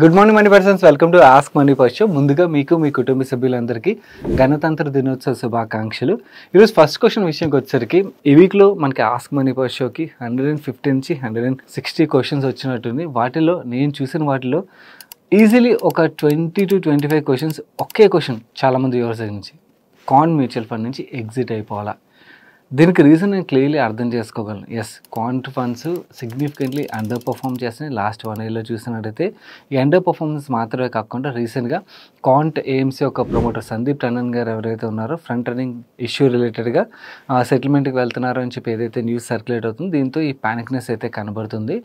Good morning money persons, welcome to ask money first show. ముందుగా మీకు మీ కుటుంబ సభ్యులందరికీ గణతంత్ర దినోత్సవ శుభాకాంక్షలు. ఈరోజు ఫస్ట్ క్వశ్చన్ విషయంకి వచ్చేసరికి ఈ వీక్లో మనకి ఆస్క్ మనీ ఫస్ట్ షోకి 150 నుంచి 160 క్వశ్చన్స్ వచ్చినట్టుంది. వాటిలో నేను చూసిన వాటిలో ఈజీలీ ఒక 20 to 25 క్వశ్చన్స్ ఒకే క్వశ్చన్ చాలామంది యూవర్స్ నుంచి కాన్ మ్యూచువల్ ఫండ్ నుంచి ఎగ్జిట్ అయిపోవాలా. దీనికి రీజన్ నేను క్లియర్లీ అర్థం చేసుకోగలను. Yes, Quant funds significantly underperform చేస్తున్నాయి. లాస్ట్ 1 yearలో చూసినట్టయితే ఈ అండర్ పర్ఫార్మెన్స్ మాత్రమే కాకుండా రీసెంట్గా క్వాంట్ ఏఎంసీ ఒక ప్రమోటర్ సందీప్ టండన్ గారు ఎవరైతే ఉన్నారో ఫ్రంట్ రన్నింగ్ ఇష్యూ రిలేటెడ్గా సెటిల్మెంట్కి వెళ్తున్నారు అని చెప్పి ఏదైతే న్యూస్ సర్క్యులేట్ అవుతుంది, దీంతో ఈ ప్యానిక్నెస్ అయితే కనబడుతుంది.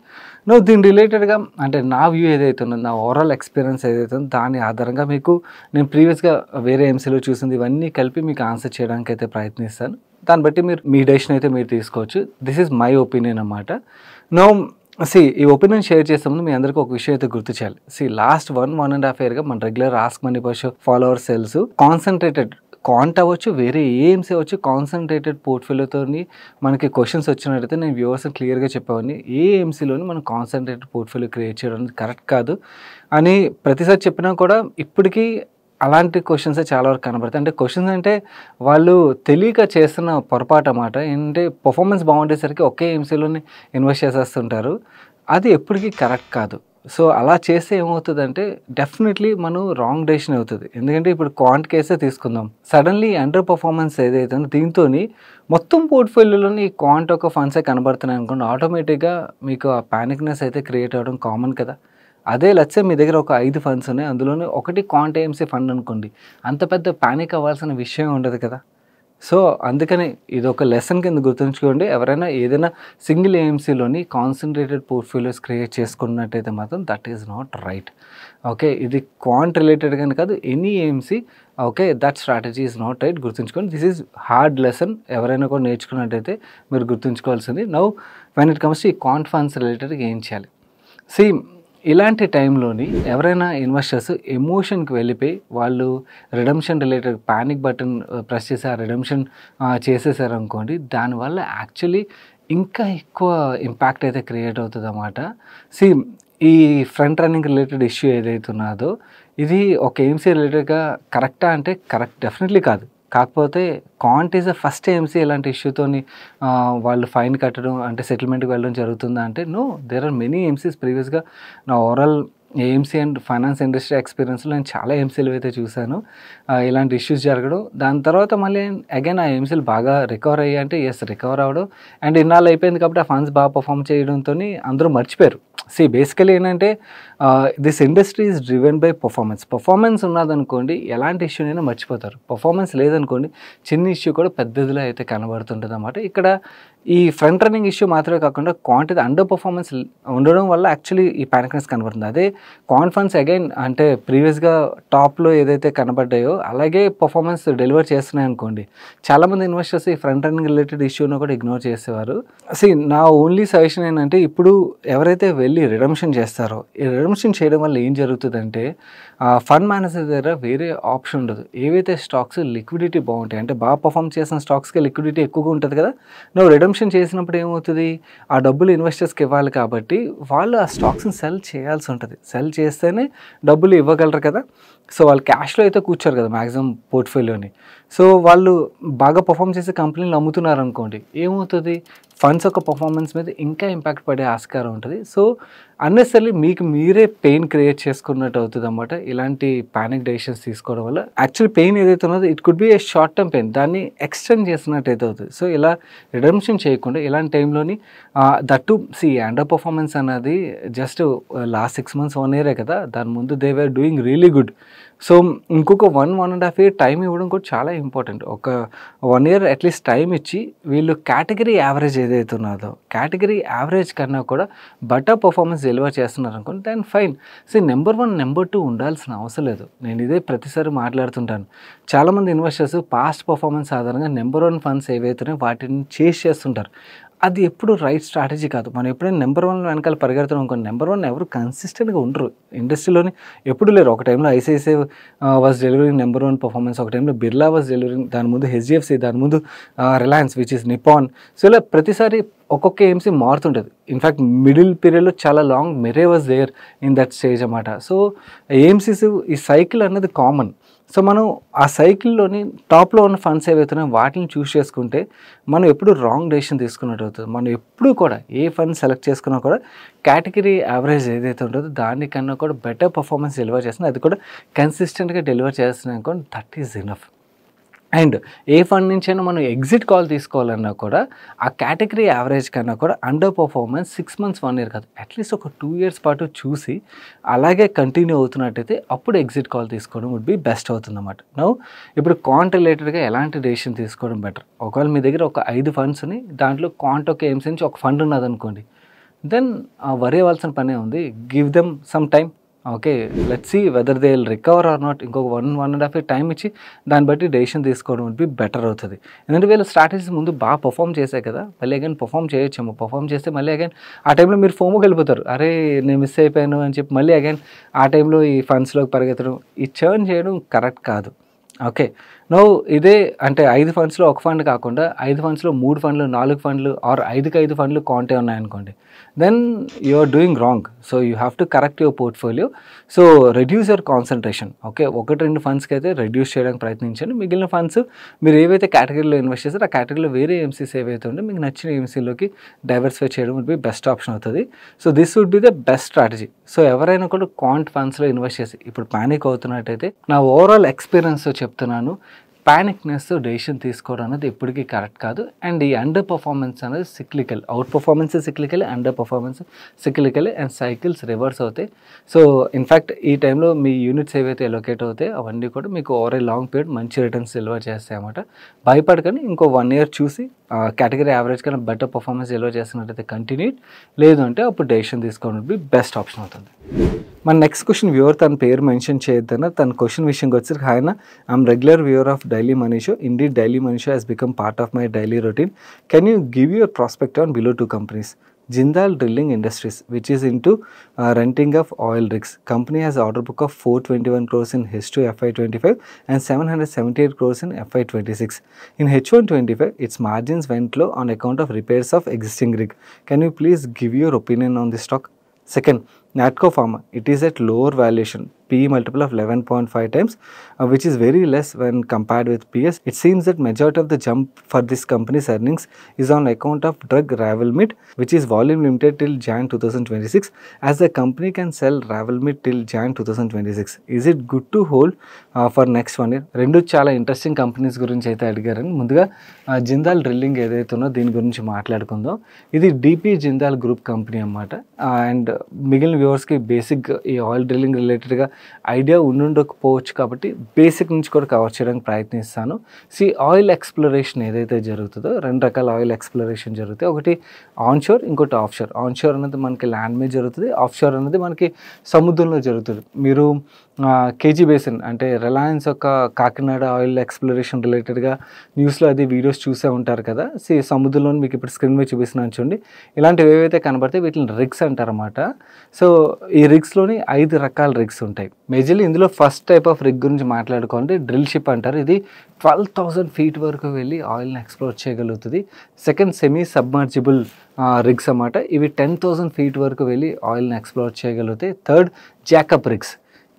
దీని రిలేటెడ్గా అంటే నా వ్యూ ఏదైతే ఉందో, నా ఓవరాల్ ఎక్స్పీరియన్స్ ఏదైతే ఉందో దాని ఆధారంగా మీకు నేను ప్రీవియస్గా వేరే ఎంసీలో చూసింది ఇవన్నీ కలిపి మీకు ఆన్సర్ చేయడానికి అయితే ప్రయత్నిస్తాను. దాన్ని బట్టి మీరు మీ డెసిషన్ అయితే మీరు తీసుకోవచ్చు. దిస్ ఈజ్ మై ఒపీనియన్ అన్నమాట. ఈ ఒపీనియన్ షేర్ చేసే ముందు మీ అందరికీ ఒక విషయం అయితే గుర్తు చేయాలి. లాస్ట్ 1.5 yearగా మన regular ask money first show followers cells concentrated can't అవ్వచ్చు, వేరే ఏఎంసీ అవ్వచ్చు, కాన్సన్ట్రేటెడ్ పోర్ట్ఫోలియోతో మనకి క్వశ్చన్స్ వచ్చినట్టయితే నేను వ్యూవర్స్ క్లియర్గా చెప్పేవాడిని, ఏఎంసీలోని మనం కాన్సన్ట్రేటెడ్ పోర్ట్ఫోలియో క్రియేట్ చేయడం అనేది కరెక్ట్ కాదు అని ప్రతిసారి చెప్పినా కూడా ఇప్పటికీ అలాంటి క్వశ్చన్సే చాలా వరకు కనబడతాయి. అంటే క్వశ్చన్స్ అంటే వాళ్ళు తెలియక చేస్తున్న పొరపాటు అన్నమాట. ఏంటంటే పర్ఫార్మెన్స్ బాగుండేసరికి ఒకే ఎంసీలోనే ఇన్వెస్ట్ చేసేస్తుంటారు. అది ఎప్పటికీ కరెక్ట్ కాదు. సో అలా చేస్తే ఏమవుతుందంటే డెఫినెట్లీ మనం రాంగ్ డెసిషన్ అవుతుంది. ఎందుకంటే ఇప్పుడు క్వాంట్ కేసే తీసుకుందాం, సడన్లీ అండర్ పర్ఫార్మెన్స్ ఏదైతే ఉందో దీంతో మొత్తం పోర్ట్ఫోలియోలోని క్వాంట్ ఒక ఫండ్సే కనబడుతున్నాయి అనుకోండి, ఆటోమేటిక్గా మీకు ఆ ప్యానిక్నెస్ అయితే క్రియేట్ అవ్వడం కామన్ కదా. అదే లచ్చే మీ దగ్గర ఒక 5 ఫండ్స్ ఉన్నాయి, అందులోనే ఒకటి క్వాంట్ ఏఎంసీ ఫండ్ అనుకోండి, అంత పెద్ద ప్యానిక్ అవ్వాల్సిన విషయం ఉండదు కదా. సో అందుకని ఇది ఒక లెసన్ కింద గుర్తుంచుకోండి. ఎవరైనా ఏదైనా సింగిల్ ఏఎంసీలోని కాన్సన్ట్రేటెడ్ పోర్ట్ఫోలియోస్ క్రియేట్ చేసుకున్నట్టయితే మాత్రం that is not right. Okay, ఇది క్వాంట్ రిలేటెడ్ కానీ కాదు, any AMC. Okay, that strategy is not right. గుర్తుంచుకోండి, దిస్ ఈజ్ హార్డ్ లెసన్. ఎవరైనా కూడా నేర్చుకున్నట్టయితే మీరు గుర్తుంచుకోవాల్సింది. Now when it comes to ఈ క్వాంట్ ఫండ్స్ రిలేటెడ్గా ఏం చేయాలి? ఇలాంటి టైంలోని ఎవరైనా ఇన్వెస్టర్స్ ఎమోషన్కి వెళ్ళిపోయి వాళ్ళు redemption related panic button press చేసి ఆ రిడమ్షన్ చేసేసారు అనుకోండి, దానివల్ల యాక్చువల్లీ ఇంకా ఎక్కువ ఇంపాక్ట్ అయితే క్రియేట్ అవుతుంది అన్నమాట. ఈ ఫ్రంట్ రన్నింగ్ రిలేటెడ్ ఇష్యూ ఏదైతే ఉన్నదో ఇది ఒక ఏఎంసీ రిలేటెడ్గా కరెక్టా అంటే కరెక్ట్ డెఫినెట్లీ కాదు. కాకపోతే quant is the first AMC ఇలాంటి ఇష్యూతోని వాళ్ళు ఫైన్ కట్టడం అంటే సెటిల్మెంట్కి వెళ్ళడం జరుగుతుందా అంటే no, there are many AMCs. ప్రీవియస్గా నా overall AMC and finance industry ఎక్స్పీరియన్స్లో నేను చాలా ఏఎంసీలు అయితే చూశాను ఇలాంటి ఇష్యూస్ జరగడం. దాని తర్వాత మళ్ళీ అగైన్ ఆ ఏఎంసీలు బాగా రికవర్ అయ్యాయి అంటే ఎస్, రికవర్ అవ్వడం అండ్ ఇన్నాళ్ళు అయిపోయింది కాబట్టి ఆ ఫండ్స్ బాగా పర్ఫామ్ చేయడంతో అందరూ మర్చిపోయారు. బేసికలీ ఏంటంటే this industry is driven by performance ఉన్నదనుకోండి ఎలాంటి ఇష్యూనైనా మర్చిపోతారు. పర్ఫార్మెన్స్ లేదనుకోండి చిన్న ఇష్యూ కూడా పెద్దదిలో అయితే కనబడుతుంటుంది అన్నమాట. ఇక్కడ ఈ ఫ్రంట్ రన్నింగ్ ఇష్యూ మాత్రమే కాకుండా క్వాంటిటీ అండర్ పర్ఫార్మెన్స్ ఉండడం వల్ల యాక్చువల్లీ ఈ ప్యానిక్నెస్ కనబడుతుంది. అదే క్వాంట్ ఫండ్స్ అగైన్ అంటే ప్రీవియస్గా టాప్లో ఏదైతే కనబడ్డాయో అలాగే పర్ఫార్మెన్స్ డెలివర్ చేస్తున్నాయి అనుకోండి, చాలామంది ఇన్వెస్టర్స్ ఈ ఫ్రంట్ రన్నింగ్ రిలేటెడ్ ఇష్యూను కూడా ఇగ్నోర్ చేసేవారు. నా ఓన్లీ సజెషన్ ఏంటంటే ఇప్పుడు ఎవరైతే వెళ్ళి రిడమ్షన్ చేస్తారో ఈ రిడమ్షన్ చేయడం వల్ల ఏం జరుగుతుందంటే ఫండ్ మేనేజర్ దగ్గర వేరే ఆప్షన్ ఉండదు. ఏవైతే స్టాక్స్ లిక్విడిటీ బాగుంటాయి అంటే బాగా పర్ఫామ్ చేసిన స్టాక్స్కి లిక్విడిటీ ఎక్కువగా ఉంటుంది కదా, నువ్వు రిడమ్షన్ చేసినప్పుడు ఏమవుతుంది, ఆ డబ్బులు ఇన్వెస్టర్స్కి ఇవ్వాలి కాబట్టి వాళ్ళు ఆ స్టాక్స్ని సెల్ చేయాల్సి ఉంటుంది. సెల్ చేస్తేనే డబ్బులు ఇవ్వగలరు కదా. సో వాళ్ళు క్యాష్లో అయితే కూర్చోరు కదా మ్యాక్సిమం పోర్ట్ఫోలియోని. సో వాళ్ళు బాగా పర్ఫామ్ చేసే కంపెనీలు అమ్ముతున్నారు అనుకోండి, ఏమవుతుంది ఫండ్స్ యొక్క పర్ఫార్మెన్స్ మీద ఇంకా ఇంపాక్ట్ పడే ఆస్కారం ఉంటుంది. సో అన్నెసరీ మీకు మీరే పెయిన్ క్రియేట్ చేసుకున్నట్టు అవుతుంది అన్నమాట ఇలాంటి ప్యానిక్ డెసిషన్స్ తీసుకోవడం వల్ల. యాక్చువల్లీ పెయిన్ ఏదైతే ఉన్నదో it could be A short term pain, దాన్ని ఎక్స్టెండ్ చేసినట్టు అయితే అవుతుంది. సో ఇలా రిడమ్షన్ చేయకుండా ఇలాంటి టైంలోని దట్టు అండర్ పర్ఫార్మెన్స్ అన్నది జస్ట్ లాస్ట్ 6 months 1 year కదా, దాని ముందు they were doing really good. So ఇంకొక 1.5 year టైం ఇవ్వడం కూడా చాలా ఇంపార్టెంట్. ఒక 1 year అట్లీస్ట్ టైం ఇచ్చి వీళ్ళు కేటగిరీ యావరేజ్ ఏదైతే ఉన్నదో కేటగిరీ యావరేజ్ కన్నా కూడా బెటర్ పర్ఫార్మెన్స్ డెలివర్ చేస్తున్నారు అనుకోండి, దెన్ ఫైన్. నెంబర్ 1 నెంబర్ 2 ఉండాల్సిన అవసరం లేదు. నేను ఇదే ప్రతిసారి మాట్లాడుతుంటాను. చాలామంది ఇన్వెస్టర్స్ పాస్ట్ పర్ఫార్మెన్స్ ఆధారంగా నెంబర్ 1 ఫండ్స్ ఏవైతున్నాయో వాటిని చేసి చేస్తుంటారు. అది ఎప్పుడు రైట్ స్ట్రాటజీ కాదు. మనం ఎప్పుడైనా నెంబర్ 1 వెనకాల పరిగెడుతున్నాం అనుకోండి, నెంబర్ 1 ఎవరు కన్సిస్టెంట్గా ఉండరు ఇండస్ట్రీలోని, ఎప్పుడు లేరు. ఒక టైంలో ICICI was delivering number 1 performance, ఒక టైంలో బిర్లా వాజ్ డెలివరింగ్, దాని ముందు హెచ్డిఎఫ్సి, దాని ముందు Reliance which is Nippon. So ఇలా ప్రతిసారి ఒక్కొక్క ఏఎంసీ మారుతుంటుంది. ఇన్ఫ్యాక్ట్ మిడిల్ పీరియడ్లో చాలా long Mirae was there in that stage అన్నమాట. సో ఏఎంసీస్ ఈ సైకిల్ అన్నది కామన్. సో మనం ఆ సైకిల్లోని టాప్లో ఉన్న ఫండ్స్ ఏవైతున్నాయో వాటిని చూస్ చేసుకుంటే మనం ఎప్పుడు రాంగ్ డెసిషన్ తీసుకున్నట్టు అవుతుంది. మనం ఎప్పుడు కూడా ఏ ఫండ్ సెలెక్ట్ చేసుకున్నా కూడా కేటగిరీ యావరేజ్ ఏదైతే ఉంటుందో దానికన్నా కూడా బెటర్ పర్ఫార్మెన్స్ డెలివర్ చేస్తుంది, అది కూడా కన్సిస్టెంట్గా డెలివర్ చేస్తున్నాయి అనుకోండి, that is enough. And A fund నుంచైనా మనం ఎగ్జిట్ కాల్ తీసుకోవాలన్నా కూడా ఆ కేటగిరీ యావరేజ్ కన్నా కూడా అండర్ పర్ఫార్మెన్స్ 6 months 1 year కాదు, అట్లీస్ట్ ఒక 2 years పాటు చూసి అలాగే కంటిన్యూ అవుతున్నట్టయితే అప్పుడు ఎగ్జిట్ కాల్ తీసుకోవడం వుడ్ బి బెస్ట్ అవుతుంది అన్నమాట. నౌ ఇప్పుడు కాంట్ రిలేటెడ్గా ఎలాంటి డెసిషన్ తీసుకోవడం బెటర్? ఒకవేళ మీ దగ్గర ఒక 5 ఫండ్స్ని దాంట్లో కాంట్ ఒక ఎయిమ్స్ నుంచి ఒక ఫండ్ ఉన్నదనుకోండి, దెన్ వరీ అవ్వాల్సిన పనే ఉంది. Give them some time. Okay, let's see whether they will recover or not. ఇంకొక 1.5 year టైం ఇచ్చి దాన్ని బట్టి డెసిషన్ తీసుకోవడం వుడ్ బి బెటర్ అవుతుంది. ఎందుకంటే వీళ్ళ స్ట్రాటజీస్ ముందు బాగా పర్ఫామ్ చేశాయి కదా, మళ్ళీ అగైన్ పర్ఫామ్ చేయొచ్చేమో. పర్ఫామ్ చేస్తే మళ్ళీ అగైన్ ఆ టైంలో మీరు ఫోమోకి వెళ్ళిపోతారు, అరే నేను మిస్ అయిపోయాను అని చెప్పి మళ్ళీ అగైన్ ఆ టైంలో ఈ ఫండ్స్లోకి పరిగెత్తడం, ఈ చర్న్ చేయడం కరెక్ట్ కాదు. ఓకే, నో ఇదే అంటే 5 ఫండ్స్లో ఒక ఫండ్ కాకుండా 5 ఫండ్స్లో 3 ఫండ్లు 4 ఫండ్లు ఆర్ 5 ఫండ్లు కాంటే ఉన్నాయనుకోండి, then you are doing wrong. So you have to correct your portfolio. So reduce your concentration. Okay, 1-2 ఫండ్స్కి అయితే రెడ్యూస్ చేయడానికి ప్రయత్నించండి. మిగిలిన ఫండ్స్ మీరు ఏవైతే కేటగిరీలో ఇన్వెస్ట్ చేస్తారో ఆ కేటగిరీలో వేరే ఎంసీస్ ఏవైతే ఉంటే మీకు నచ్చిన ఎంసీలోకి డైవర్సిఫై చేయడం వుడ్ బి బెస్ట్ ఆప్షన్ అవుతుంది. So this would be the best strategy. So ఎవరైనా కూడా కాంట్ ఫండ్స్లో ఇన్వెస్ట్ చేసి ఇప్పుడు ప్యానిక్ అవుతున్నట్టయితే నా ఓవరాల్ ఎక్స్పీరియన్స్తో చెప్తున్నాను, ప్యానిక్నెస్ డెసిషన్ తీసుకోవడం అనేది ఎప్పటికీ కరెక్ట్ కాదు. అండ్ ఈ అండర్ పర్ఫార్మెన్స్ అనేది cyclical, out performance cyclical, under performance cyclical, and cycles reverse అవుతాయి. సో ఇన్ఫ్యాక్ట్ ఈ టైంలో మీ యూనిట్స్ ఏవైతే అలొకేట్ అవుతాయి అవన్నీ కూడా మీకు ఓవర్ ఏ లాంగ్ పీరియడ్ మంచి రిటర్న్స్ డెలివర్ చేస్తాయి అన్నమాట. భయపడకండి, ఇంకో 1 year చూసి కేటగిరీ యావరేజ్ కన్నా బెటర్ పర్ఫార్మెన్స్ డెలివర్ చేస్తున్నట్టయితే కంటిన్యూ, లేదు అంటే అప్పుడు డెసిషన్ తీసుకోవడం బి బెస్ట్ ఆప్షన్ అవుతుంది. మన నెక్స్ట్ క్వశ్చన్ వ్యూవర్ తన పేరు మెన్షన్ చేయొద్దన్న, తన క్వశ్చన్ విషయంకి వచ్చేసరికి ఆయన I'm regular viewer of Daily Money Show. Indeed Daily Money Show has become part of my daily routine. Can you give your prospect on below 2 companies? Jindal Drilling Industries, which is into renting of oil rigs. Company has order book of 421 crores in H2 FY25 and 778 crores in FY26. In H125, its margins went low on account of repairs of existing rig. Can you please give your opinion on this stock? Second, Natco Pharma. It is at lower valuation, PE multiple of 11.5 times, which is very less when compared with PS. It seems that majority of the jump for this company's earnings is on account of drug Revlimid, which is volume limited till Jan 2026, as the company can sell Revlimid till Jan 2026. Is it good to hold for next 1 year? రెండు చాలా interesting companies గురించి అయితే అడిగారని. ముందుగా Jindal drilling ఏదైతే ఉందో దీని గురించి మాట్లాడుకుందాం. ఇది డిపి జిందాల్ గ్రూప్ కంపెనీ అన్నమాట. అండ్ మిగిలిన వ్యూవర్స్కి బేసిక్ ఈ ఆయిల్ డ్రిల్లింగ్ రిలేటెడ్గా ఐడియా ఉండకపోవచ్చు కాబట్టి బేసిక్ నుంచి కూడా కవర్ చేయడానికి ప్రయత్నిస్తాను. ఆయిల్ ఎక్స్ప్లోరేషన్ ఏదైతే జరుగుతుందో 2 రకాల ఆయిల్ ఎక్స్ప్లోరేషన్ జరుగుతాయి. ఒకటి ఆన్షోర్, ఇంకోటి ఆఫ్షోర్. ఆన్షోర్ అనేది మనకి ల్యాండ్ మీద జరుగుతుంది, ఆఫ్షోర్ అనేది మనకి సముద్రంలో జరుగుతుంది. మీరు కేజీ బేసిన్ అంటే రిలయన్స్ యొక్క కాకినాడ ఆయిల్ ఎక్స్ప్లోరేషన్ రిలేటెడ్గా న్యూస్లో అది వీడియోస్ చూసే ఉంటారు కదా. సముద్రంలో మీకు ఇప్పుడు స్క్రీన్ మీద చూపిస్తున్నాను చూడండి, ఇలాంటివి ఏవైతే కనబడతాయి వీటిని రిగ్స్ అంటారన్నమాట. సో ఈ రిగ్స్లోని 5 రకాల రిగ్స్ ఉంటాయి. మేజర్లీ ఇందులో ఫస్ట్ టైప్ ఆఫ్ రిగ్ గురించి మాట్లాడుకోవాలంటే డ్రిల్ షిప్ అంటారు. ఇది 12,000 feet వరకు వెళ్ళి ఆయిల్ని ఎక్స్ప్లోర్ చేయగలుగుతుంది. సెకండ్, సెమీ సబ్మర్జిబుల్ రిగ్స్ అన్నమాట. ఇవి 10,000 feet వరకు వెళ్ళి ఆయిల్ని ఎక్స్ప్లోర్ చేయగలుగుతాయి. Third, జాకప్ rigs.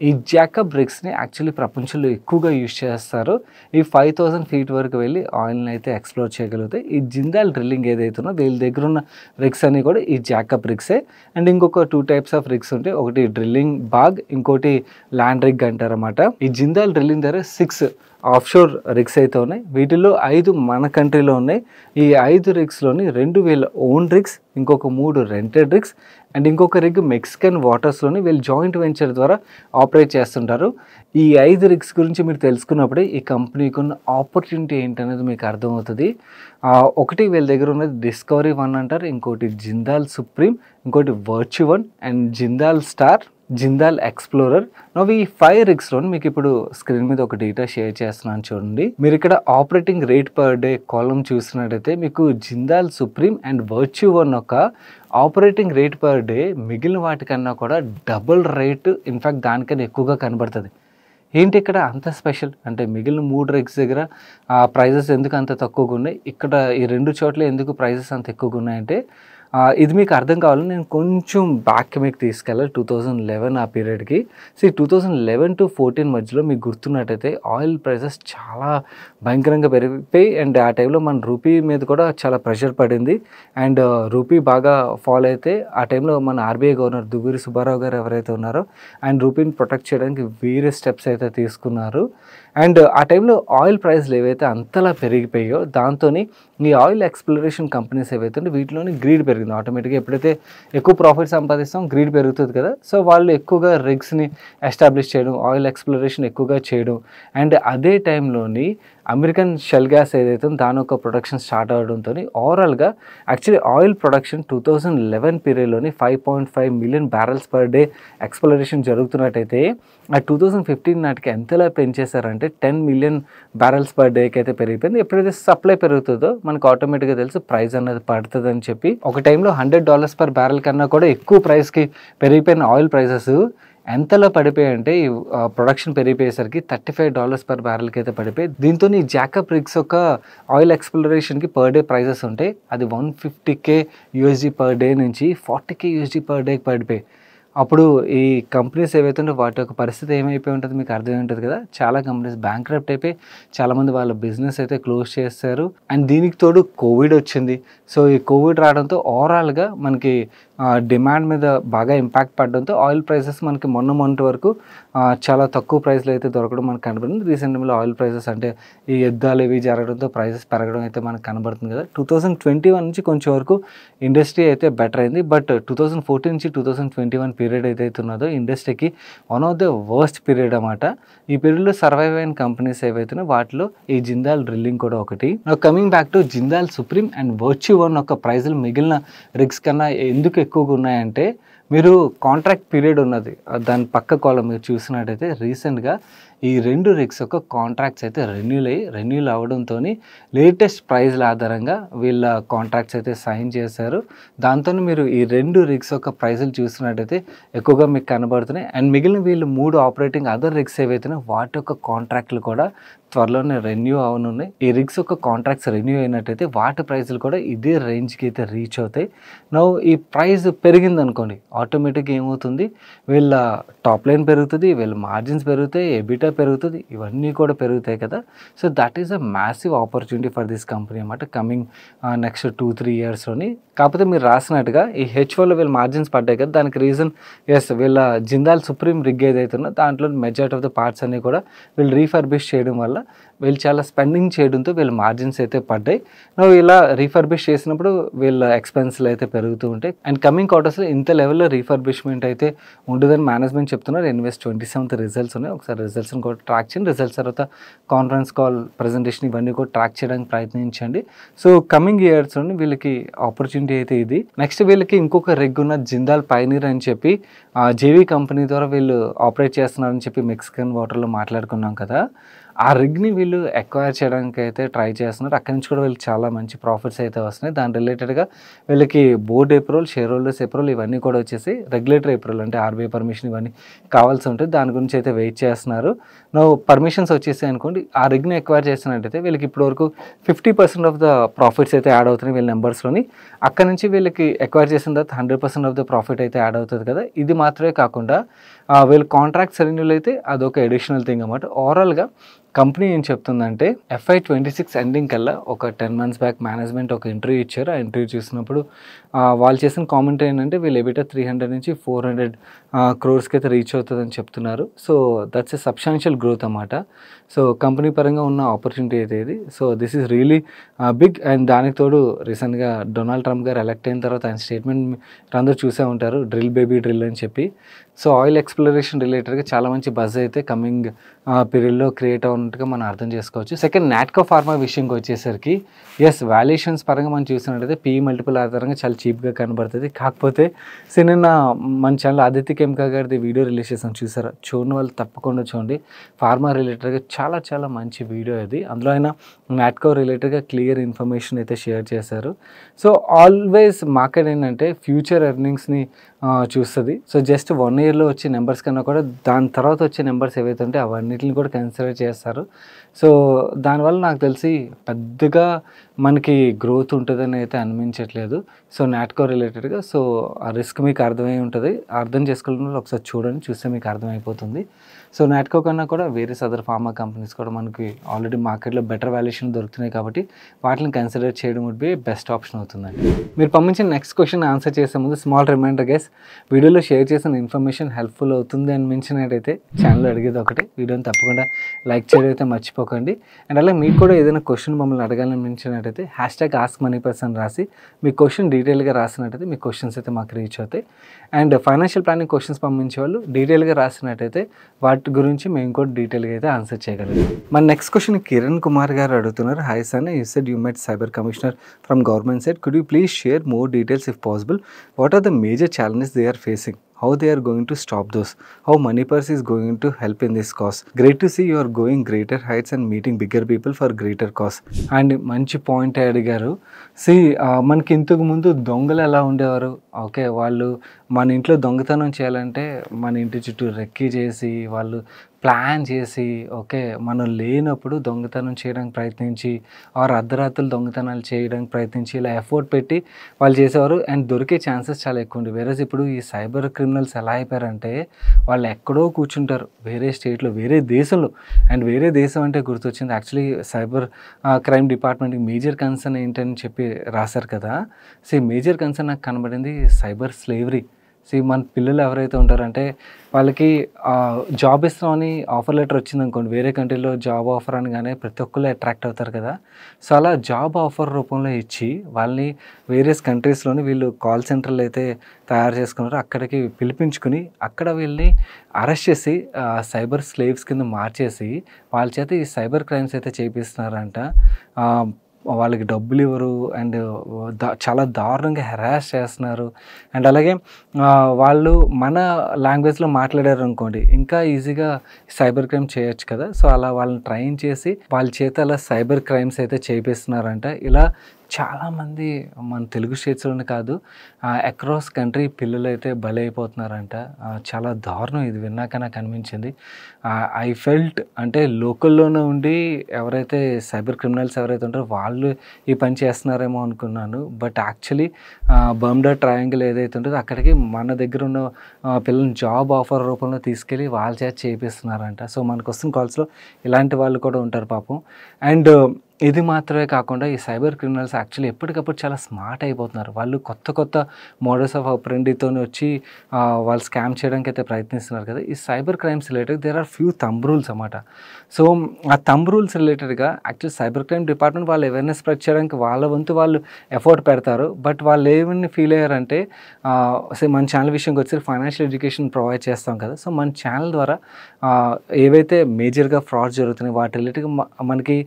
ఈ జాకప్ రిగ్స్ని యాక్చువల్లీ ప్రపంచంలో ఎక్కువగా యూజ్ చేస్తారు. ఈ 5,000 feet వరకు వెళ్ళి ఆయిల్ని అయితే ఎక్స్ప్లోర్ చేయగలుగుతాయి. ఈ జిందాల్ డ్రిల్లింగ్ ఏదైతుందో వీళ్ళ దగ్గర ఉన్న రిగ్స్ అన్నీ కూడా ఈ జాకప్ రిగ్సే. అండ్ ఇంకొక 2 types ఆఫ్ రిగ్స్ ఉంటాయి. ఒకటి డ్రిల్లింగ్ బాగ్, ఇంకోటి ల్యాండ్ రిగ్ అంటారన్నమాట. ఈ జిందాల్ డ్రిల్లింగ్ దగ్గర 6 ఆఫ్షోర్ రిగ్స్ అయితే ఉన్నాయి. వీటిల్లో 5 మన కంట్రీలో ఉన్నాయి. ఈ 5 రిగ్స్లోని 2 వీళ్ళ ఓన్ రిగ్స్, ఇంకొక 3 రెంటెడ్ రిగ్స్, అండ్ ఇంకొక రిగ్ మెక్సికన్ వాటర్స్లోని వీళ్ళు జాయింట్ వెంచర్ ద్వారా ఆపరేట్ చేస్తుంటారు. ఈ 5 రిగ్స్ గురించి మీరు తెలుసుకున్నప్పుడే ఈ కంపెనీకి ఉన్న ఆపర్చునిటీ ఏంటనేది మీకు అర్థమవుతుంది. ఒకటి వీళ్ళ దగ్గర ఉన్నది డిస్కవరీ 1 అంటారు, ఇంకోటి జిందాల్ సుప్రీం, ఇంకోటి virtue 1 and Jindal star, Jindal explorer. నవ్వు ఈ 5 రిగ్స్లోని మీకు ఇప్పుడు స్క్రీన్ మీద ఒక డేటా షేర్ చేస్తున్నాను చూడండి. మీరు ఇక్కడ ఆపరేటింగ్ రేట్ పర్ డే కాలం చూసినట్టయితే మీకు జిందాల్ సుప్రీం అండ్ వర్చ్యూ 1 యొక్క ఆపరేటింగ్ రేట్ పర్ డే మిగిలిన వాటికన్నా కూడా డబుల్ రేట్, ఇన్ఫ్యాక్ట్ దానికన్నా ఎక్కువగా కనబడుతుంది. ఏంటి ఇక్కడ అంత స్పెషల్ అంటే మిగిలిన 3 రిగ్స్ దగ్గర ప్రైజెస్ ఎందుకు అంత తక్కువగా ఉన్నాయి, ఇక్కడ ఈ 2 చోట్ల ఎందుకు ప్రైజెస్ అంత ఎక్కువగా ఉన్నాయంటే ఇది మీకు అర్థం కావాలని నేను కొంచెం బ్యాక్ మీకు తీసుకెళ్ళాలి 2011 ఆ పీరియడ్కి. సో 2011 to 14 మధ్యలో మీకు గుర్తున్నట్టయితే ఆయిల్ ప్రైసెస్ చాలా భయంకరంగా పెరిగిపోయి అండ్ ఆ టైంలో మన రూపీ మీద కూడా చాలా ప్రెషర్ పడింది అండ్ రూపీ బాగా ఫాల్ అయితే ఆ టైంలో మన ఆర్బీఐ గవర్నర్ దువ్వూరి సుబ్బారావు గారు ఎవరైతే ఉన్నారో ఆయన రూపీని ప్రొటెక్ట్ చేయడానికి వేరే స్టెప్స్ అయితే తీసుకున్నారు. అండ్ ఆ టైంలో ఆయిల్ ప్రైస్లు ఏవైతే అంతలా పెరిగిపోయాయో దాంతో ఈ ఆయిల్ ఎక్స్ప్లోరేషన్ కంపెనీస్ ఏవైతే ఉంటే వీటిలోని గ్రీడ్ పెరిగింది. ఆటోమేటిక్గా ఎప్పుడైతే ఎక్కువ ప్రాఫిట్ సంపాదిస్తాం గ్రీడ్ పెరుగుతుంది కదా, సో వాళ్ళు ఎక్కువగా రిగ్స్ని ఎస్టాబ్లిష్ చేయడం, ఆయిల్ ఎక్స్ప్లోరేషన్ ఎక్కువగా చేయడం అండ్ అదే టైంలోని అమెరికన్ షెల్ గ్యాస్ ఏదైతే ఉందో దాని యొక్క ప్రొడక్షన్ స్టార్ట్ అవడంతో ఓవరాల్గా యాక్చువల్లీ ఆయిల్ ప్రొడక్షన్ 2011 పీరియడ్లోని 5.5 million barrels per day exploration జరుగుతున్నట్టయితే ఆ 2015 నాటికి ఎంతలా పెంచేశారంటే 10 మిలియన్ బ్యారల్స్ పర్ డేకి అయితే పెరిగిపోయింది. ఎప్పుడైతే సప్లై పెరుగుతుందో మనకు ఆటోమేటిక్గా తెలుసు ప్రైస్ అనేది పడుతుంది అని చెప్పి ఒక టైంలో $100 పర్ బ్యారల్ కన్నా కూడా ఎక్కువ ప్రైస్కి పెరిగిపోయిన ఆయిల్ ప్రైసెస్ ఎంతలో పడిపోయాయంటే ఈ ప్రొడక్షన్ పెరిగిపోయేసరికి $35 పర్ బ్యారెల్కి అయితే పడిపోయి దీంతో ఈ జాకప్ రిగ్స్ యొక్క ఆయిల్ ఎక్స్ప్లోరేషన్కి పర్ డే ప్రైజెస్ ఉంటాయి అది $150K పర్ డే నుంచి $40K పర్ డేకి పడిపోయి అప్పుడు ఈ కంపెనీస్ ఏవైతే ఉంటే వాటి యొక్క పరిస్థితి ఏమైపోయి ఉంటుంది మీకు అర్థమై ఉంటుంది కదా. చాలా కంపెనీస్ బ్యాంక్రప్ట్ అయిపోయి చాలామంది వాళ్ళ బిజినెస్ అయితే క్లోజ్ చేస్తారు అండ్ దీనికి తోడు కోవిడ్ వచ్చింది. సో ఈ కోవిడ్ రావడంతో ఓవరాల్గా మనకి డిమాండ్ మీద బాగా ఇంపాక్ట్ పడడంతో ఆయిల్ ప్రైసెస్ మనకి మొన్నటి వరకు చాలా తక్కువ ప్రైస్లో అయితే దొరకడం మనకు కనబడింది. రీసెంట్గా ఆయిల్ ప్రైసెస్ అంటే ఈ యుద్ధాలు ఇవి జరగడంతో ప్రైసెస్ పెరగడం అయితే మనకు కనబడుతుంది కదా. 2021 నుంచి కొంచెం వరకు ఇండస్ట్రీ అయితే బెటర్ అయింది, బట్ 2014 నుంచి 2021 పీరియడ్ ఏదైతే ఉన్నదో ఇండస్ట్రీకి one of the worst period అన్నమాట. ఈ పీరియడ్లో సర్వైవ్ అయిన కంపెనీస్ ఏవైతున్నాయో వాటిలో ఈ జిందాల్ డ్రిల్లింగ్ కూడా ఒకటి. Coming back to Jindal supreme and వర్చ్యూ1 యొక్క ప్రైజులు మిగిలిన రిగ్స్ కన్నా ఎందుకు ఎక్కువగా ఉన్నాయంటే మీరు కాంట్రాక్ట్ పీరియడ్ ఉన్నది దాని పక్క కాలం మీరు చూసినట్టయితే రీసెంట్గా ఈ 2 రిగ్స్ యొక్క కాంట్రాక్ట్స్ అయితే రెన్యూల్ అవ్వడంతో లేటెస్ట్ ప్రైజ్ల ఆధారంగా వీళ్ళ కాంట్రాక్ట్స్ అయితే సైన్ చేశారు. దాంతో మీరు ఈ 2 రిగ్స్ యొక్క ప్రైజులు చూసినట్టయితే ఎక్కువగా మీకు కనబడుతున్నాయి అండ్ మిగిలిన వీళ్ళు 3 ఆపరేటింగ్ అదర్ రిగ్స్ ఏవైతున్నాయో వాటి యొక్క కాంట్రాక్ట్లు కూడా త్వరలోనే రెన్యూ అవనున్నాయి. ఈ రిగ్స్ యొక్క కాంట్రాక్ట్స్ రెన్యూ అయినట్టయితే వాటి ప్రైజులు కూడా ఇదే రేంజ్కి అయితే రీచ్ అవుతాయి. ఈ ప్రైస్ పెరిగింది అనుకోండి ఆటోమేటిక్గా ఏమవుతుంది వీళ్ళ టాప్ లైన్ పెరుగుతుంది, వీళ్ళ మార్జిన్స్ పెరుగుతాయి, ఎబిటా పెరుగుతుంది, ఇవన్నీ కూడా పెరుగుతాయి కదా. So that is a massive opportunity for this company అన్నమాట కమింగ్ నెక్స్ట్ 2-3 ఇయర్స్లోని. కాకపోతే మీరు రాసినట్టుగా ఈ H4లో వీళ్ళ మార్జిన్స్ పడ్డాయి కదా, దానికి రీజన్ వీళ్ళ జిందాల్ సుప్రీం రిగ్ ఏదైతుందో దాంట్లో మెజారిటీ ఆఫ్ ద పార్ట్స్ అన్నీ కూడా వీళ్ళు రీఫర్బిష్ చేయడం వల్ల వీళ్ళు చాలా స్పెండింగ్ చేయడంతో వీళ్ళ మార్జిన్స్ అయితే పడ్డాయి. ఇలా రీఫర్బిష్ చేసినప్పుడు వీళ్ళ ఎక్స్పెన్స్లు అయితే పెరుగుతూ ఉంటాయి అండ్ కమింగ్ క్వార్టర్స్లో ఇంత లెవెల్లో రీఫర్బిష్మెంట్ అయితే ఉండదని మేనేజ్మెంట్ చెప్తున్నారు. ఎన్వెస్ట్ 27th రిజల్ట్స్ ఉన్నాయి, ఒకసారి రిజల్ట్స్ని కూడా ట్రాక్ చేయండి. రిజల్ట్స్ తర్వాత కాన్ఫరెన్స్ కాల్ ప్రజెంటేషన్ ఇవన్నీ కూడా ట్రాక్ చేయడానికి ప్రయత్నించండి. సో కమింగ్ ఇయర్స్లోని వీళ్ళకి ఆపర్చునిటీ అయితే ఇది. నెక్స్ట్ వీళ్ళకి ఇంకొక రిగ్ ఉన్న జిందాల్ పైనీర్ అని చెప్పి జేవీ కంపెనీ ద్వారా వీళ్ళు ఆపరేట్ చేస్తున్నారని చెప్పి మెక్సికన్ వాటర్లో మాట్లాడుకున్నాం కదా. ఆ రిగ్ని వీళ్ళు ఎక్వైర్ చేయడానికి అయితే ట్రై చేస్తున్నారు. అక్కడి నుంచి కూడా వీళ్ళకి చాలా మంచి ప్రాఫిట్స్ అయితే వస్తున్నాయి. దాని రిలేటెడ్గా వీళ్ళకి board approval, share holders approval ఇవన్నీ కూడా వచ్చేసి రెగ్యులేటరీ అప్రూవల్ అంటే ఆర్బీఐ పర్మిషన్ ఇవన్నీ కావాల్సి ఉంటుంది. దాని గురించి అయితే వెయిట్ చేస్తున్నారు. పర్మిషన్స్ వచ్చేసాయి అనుకోండి, ఆ రిగ్ని ఎక్వైర్ చేసినట్టయితే వీళ్ళకి ఇప్పటివరకు 50% ఆఫ్ ద ప్రాఫిట్స్ అయితే యాడ్ అవుతున్నాయి వీళ్ళ నెంబర్స్లోని. అక్కడ నుంచి వీళ్ళకి ఎక్వైర్ చేసిన తర్వాత 100% ఆఫ్ ద ప్రాఫిట్ అయితే యాడ్ అవుతుంది కదా. ఇది మాత్రమే కాకుండా వీళ్ళ కాంట్రాక్ట్స్ రెన్యూల్ అయితే అదొక అడిషనల్ థింగ్ అన్నమాట. ఓవరాల్గా కంపెనీ ఏం చెప్తుందంటే FY26 ఎండింగ్ కల్లా ఒక 10 months బ్యాక్ మేనేజ్మెంట్ ఒక ఇంటర్వ్యూ ఇచ్చారు. ఆ ఇంటర్వ్యూ చూసినప్పుడు వాళ్ళు చేసిన కామెంట్ ఏంటంటే వీళ్ళు ఎబిటా 300 నుంచి 400 crores అయితే రీచ్ అవుతుందని చెప్తున్నారు. So that's a substantial growth అన్నమాట. సో కంపెనీ పరంగా ఉన్న ఆపర్చునిటీ అయితే ఇది. So this is really big and దానికి తోడు రీసెంట్గా డొనాల్డ్ ట్రంప్ గారు ఎలక్ట్ అయిన తర్వాత ఆయన స్టేట్మెంట్ అందరూ చూసే ఉంటారు, డ్రిల్ బేబీ డ్రిల్ అని చెప్పి. సో ఆయిల్ ఎక్స్ప్లోరేషన్ రిలేటెడ్గా చాలా మంచి బజ్ అయితే కమింగ్ పీరియడ్లో క్రియేట్ ఉన్నట్టుగా మనం అర్థం చేసుకోవచ్చు. సెకండ్ నాట్కో ఫార్మా విషయంకి వచ్చేసరికి వాల్యుయేషన్స్ పరంగా మనం చూసినట్టయితే పీ మల్టిపుల్ ఆధారంగా చాలా చీప్గా కనబడుతుంది. కాకపోతే నిన్న మన ఛానల్ ఆదిత్య కెమికా గారిది వీడియో రిలీజ్ చేసాం, చూసారా? చూడని వాళ్ళు తప్పకుండా చూడండి. ఫార్మా రిలేటెడ్గా చాలా చాలా మంచి వీడియో ఇది. అందులో ఆయన నాట్కో రిలేటెడ్గా క్లియర్ ఇన్ఫర్మేషన్ అయితే షేర్ చేశారు. సో ఆల్వేస్ మార్కెట్ ఏంటంటే ఫ్యూచర్ ఎర్నింగ్స్ని చూస్తుంది. సో జస్ట్ 1 ఇయర్లో వచ్చే నెంబర్స్ కన్నా కూడా దాని తర్వాత వచ్చే నెంబర్స్ ఏవైతే ఉంటే అవన్నిటిని కూడా కన్సిడర్ చేస్తారు. సో దానివల్ల నాకు తెలిసి పెద్దగా మనకి గ్రోత్ ఉంటుందని అయితే అనిపించట్లేదు. సో నాట్కో రిలేటెడ్గా సో ఆ రిస్క్ మీకు అర్థమై ఉంటుంది. అర్థం చేసుకోవాలని ఒకసారి చూడండి, చూస్తే మీకు అర్థమైపోతుంది. సో నాట్కో కన్నా కూడా వేరే అదర్ ఫార్మా కంపెనీస్ కూడా మనకి ఆల్రెడీ మార్కెట్లో బెటర్ వాల్యుయేషన్ దొరుకుతున్నాయి కాబట్టి వాటిని కన్సిడర్ చేయడం వుడ్ బి బెస్ట్ ఆప్షన్ అవుతుందండి. మీరు పంపించిన నెక్స్ట్ క్వశ్చన్ ఆన్సర్ చేసే ముందు స్మాల్ రిమైండర్ గైస్, వీడియోలో షేర్ చేసిన ఇన్ఫర్మేషన్ హెల్ప్ఫుల్ అవుతుంది అనిపించినట్టయితే ఛానల్లో అడిగేది ఒకటే, వీడియోని తప్పకుండా లైక్ చేయడం అయితే మర్చిపోకండి. అండ్ అలాగే మీకు కూడా ఏదైనా క్వశ్చన్ మమ్మల్ని అడగాలనిపించినట్టయితే #AskMoneyPerson రాసి మీ క్వశ్చన్ డీటెయిల్గా రాసినట్టయితే మీ క్వశ్చన్స్ అయితే మాకు రీచ్ అవుతాయి. అండ్ ఫైనాన్షియల్ ప్లానింగ్ క్వశ్చన్స్ పంపించే వాళ్ళు డీటెయిల్గా రాసినట్టయితే వాటి గురించి మేము కూడా డీటెయిల్గా అయితే ఆన్సర్ చేయగలం. మన నెక్స్ట్ క్వశ్చన్ కిరణ్ కుమార్ గారు అడుగుతున్నారు. Hi son, you said you met cyber commissioner from government side, could you please share more details if possible? What are the major challenges they are facing? How they are going to stop those? How MoneyPerson is going to help in this cause? Great to see you are going greater heights and meeting bigger people for greater cause. And మంచి point అడిగారు. మనకి ఇంతకు ముందు దొంగలు ఎలా ఉండేవారు? Okay, వాళ్ళు మన ఇంట్లో దొంగతనం చేయాలంటే మన ఇంటి చుట్టూ రెక్కీ చేసి వాళ్ళు ప్లాన్ చేసి ఓకే మనం లేనప్పుడు దొంగతనం చేయడానికి ప్రయత్నించి అర్ధరాత్రులు దొంగతనాలు చేయడానికి ప్రయత్నించి ఇలా ఎఫర్ట్ పెట్టి వాళ్ళు చేసేవారు. అండ్ దొరికే ఛాన్సెస్ చాలా ఎక్కువ ఉంది. వేరేస్ ఇప్పుడు ఈ సైబర్ క్రిమినల్స్ ఎలా అయిపోయారంటే వాళ్ళు ఎక్కడో కూర్చుంటారు వేరే స్టేట్లో, వేరే దేశంలో. అండ్ వేరే దేశం అంటే గుర్తొచ్చింది, యాక్చువల్లీ సైబర్ క్రైమ్ డిపార్ట్మెంట్కి మేజర్ కన్సర్న్ ఏంటని చెప్పి రాశారు కదా. మేజర్ కన్సర్న్ నాకు కనబడింది సైబర్ స్లేవరీ. మన పిల్లలు ఎవరైతే ఉంటారంటే వాళ్ళకి జాబ్ ఇస్తామని ఆఫర్ లెటర్ వచ్చింది అనుకోండి, వేరే కంట్రీలో జాబ్ ఆఫర్ అనగానే ప్రతి ఒక్కళ్ళు అట్రాక్ట్ అవుతారు కదా. సో అలా జాబ్ ఆఫర్ రూపంలో ఇచ్చి వాళ్ళని వేరియస్ కంట్రీస్లోని వీళ్ళు కాల్ సెంటర్లు అయితే తయారు చేసుకున్నారు, అక్కడికి పిలిపించుకుని అక్కడ వీళ్ళని అరెస్ట్ చేసి సైబర్ స్లేవ్స్ కింద మార్చేసి వాళ్ళ చేత ఈ సైబర్ క్రైమ్స్ అయితే చేపిస్తున్నారంట. వాళ్ళకి డబ్బులు ఇవ్వరు అండ్ చాలా దారుణంగా హెరాస్ చేస్తున్నారు. అండ్ అలాగే వాళ్ళు మన లాంగ్వేజ్లో మాట్లాడారు అనుకోండి ఇంకా ఈజీగా సైబర్ క్రైమ్ చేయొచ్చు కదా. సో అలా వాళ్ళని ట్రైన్ చేసి వాళ్ళ చేత అలా సైబర్ క్రైమ్స్ అయితే చేపిస్తున్నారంట. ఇలా చాలామంది మన తెలుగు స్టేట్స్లోనే కాదు అక్రాస్ కంట్రీ పిల్లలు అయితే బలైపోతున్నారంట. చాలా దారుణం ఇది విన్నాక నాకు అనిపించింది. ఐ ఫెల్ట్ అంటే లోకల్లోనే ఉండి ఎవరైతే సైబర్ క్రిమినల్స్ ఎవరైతే ఉంటారో వాళ్ళు ఈ పని చేస్తున్నారేమో అనుకున్నాను. బట్ యాక్చువల్లీ బర్ముడా ట్రయాంగిల్ ఏదైతే ఉంటుందో అక్కడికి మన దగ్గర ఉన్న పిల్లల్ని జాబ్ ఆఫర్ రూపంలో తీసుకెళ్ళి వాళ్ళ చేత చేపిస్తున్నారంట. సో మనకు వస్తున్న కాల్స్లో ఇలాంటి వాళ్ళు కూడా ఉంటారు పాపం. అండ్ ఇది మాత్రమే కాకుండా ఈ సైబర్ క్రిమినల్స్ యాక్చువల్లీ ఎప్పటికప్పుడు చాలా స్మార్ట్ అయిపోతున్నారు. వాళ్ళు కొత్త కొత్త మోడల్స్ ఆఫ్ ఆపరెండితో వచ్చి వాళ్ళు స్కామ్ చేయడానికి అయితే ప్రయత్నిస్తున్నారు కదా. ఈ cyber crimes related there are few thumb rules అన్నమాట. సో ఆ థంబ్ రూల్స్ రిలేటెడ్గా యాక్చువల్ సైబర్ క్రైమ్ డిపార్ట్మెంట్ వాళ్ళు అవేర్నెస్ స్ప్రెడ్ చేయడానికి వాళ్ళ వంతు వాళ్ళు ఎఫర్ట్ పెడతారు. బట్ వాళ్ళు ఏమని ఫీల్ అయ్యారంటే మన ఛానల్ విషయంకి వచ్చి ఫైనాన్షియల్ ఎడ్యుకేషన్ ప్రొవైడ్ చేస్తాం కదా. సో మన ఛానల్ ద్వారా ఏవైతే మేజర్గా ఫ్రాడ్ జరుగుతున్నాయి వాటి రిలేటెడ్గా మనకి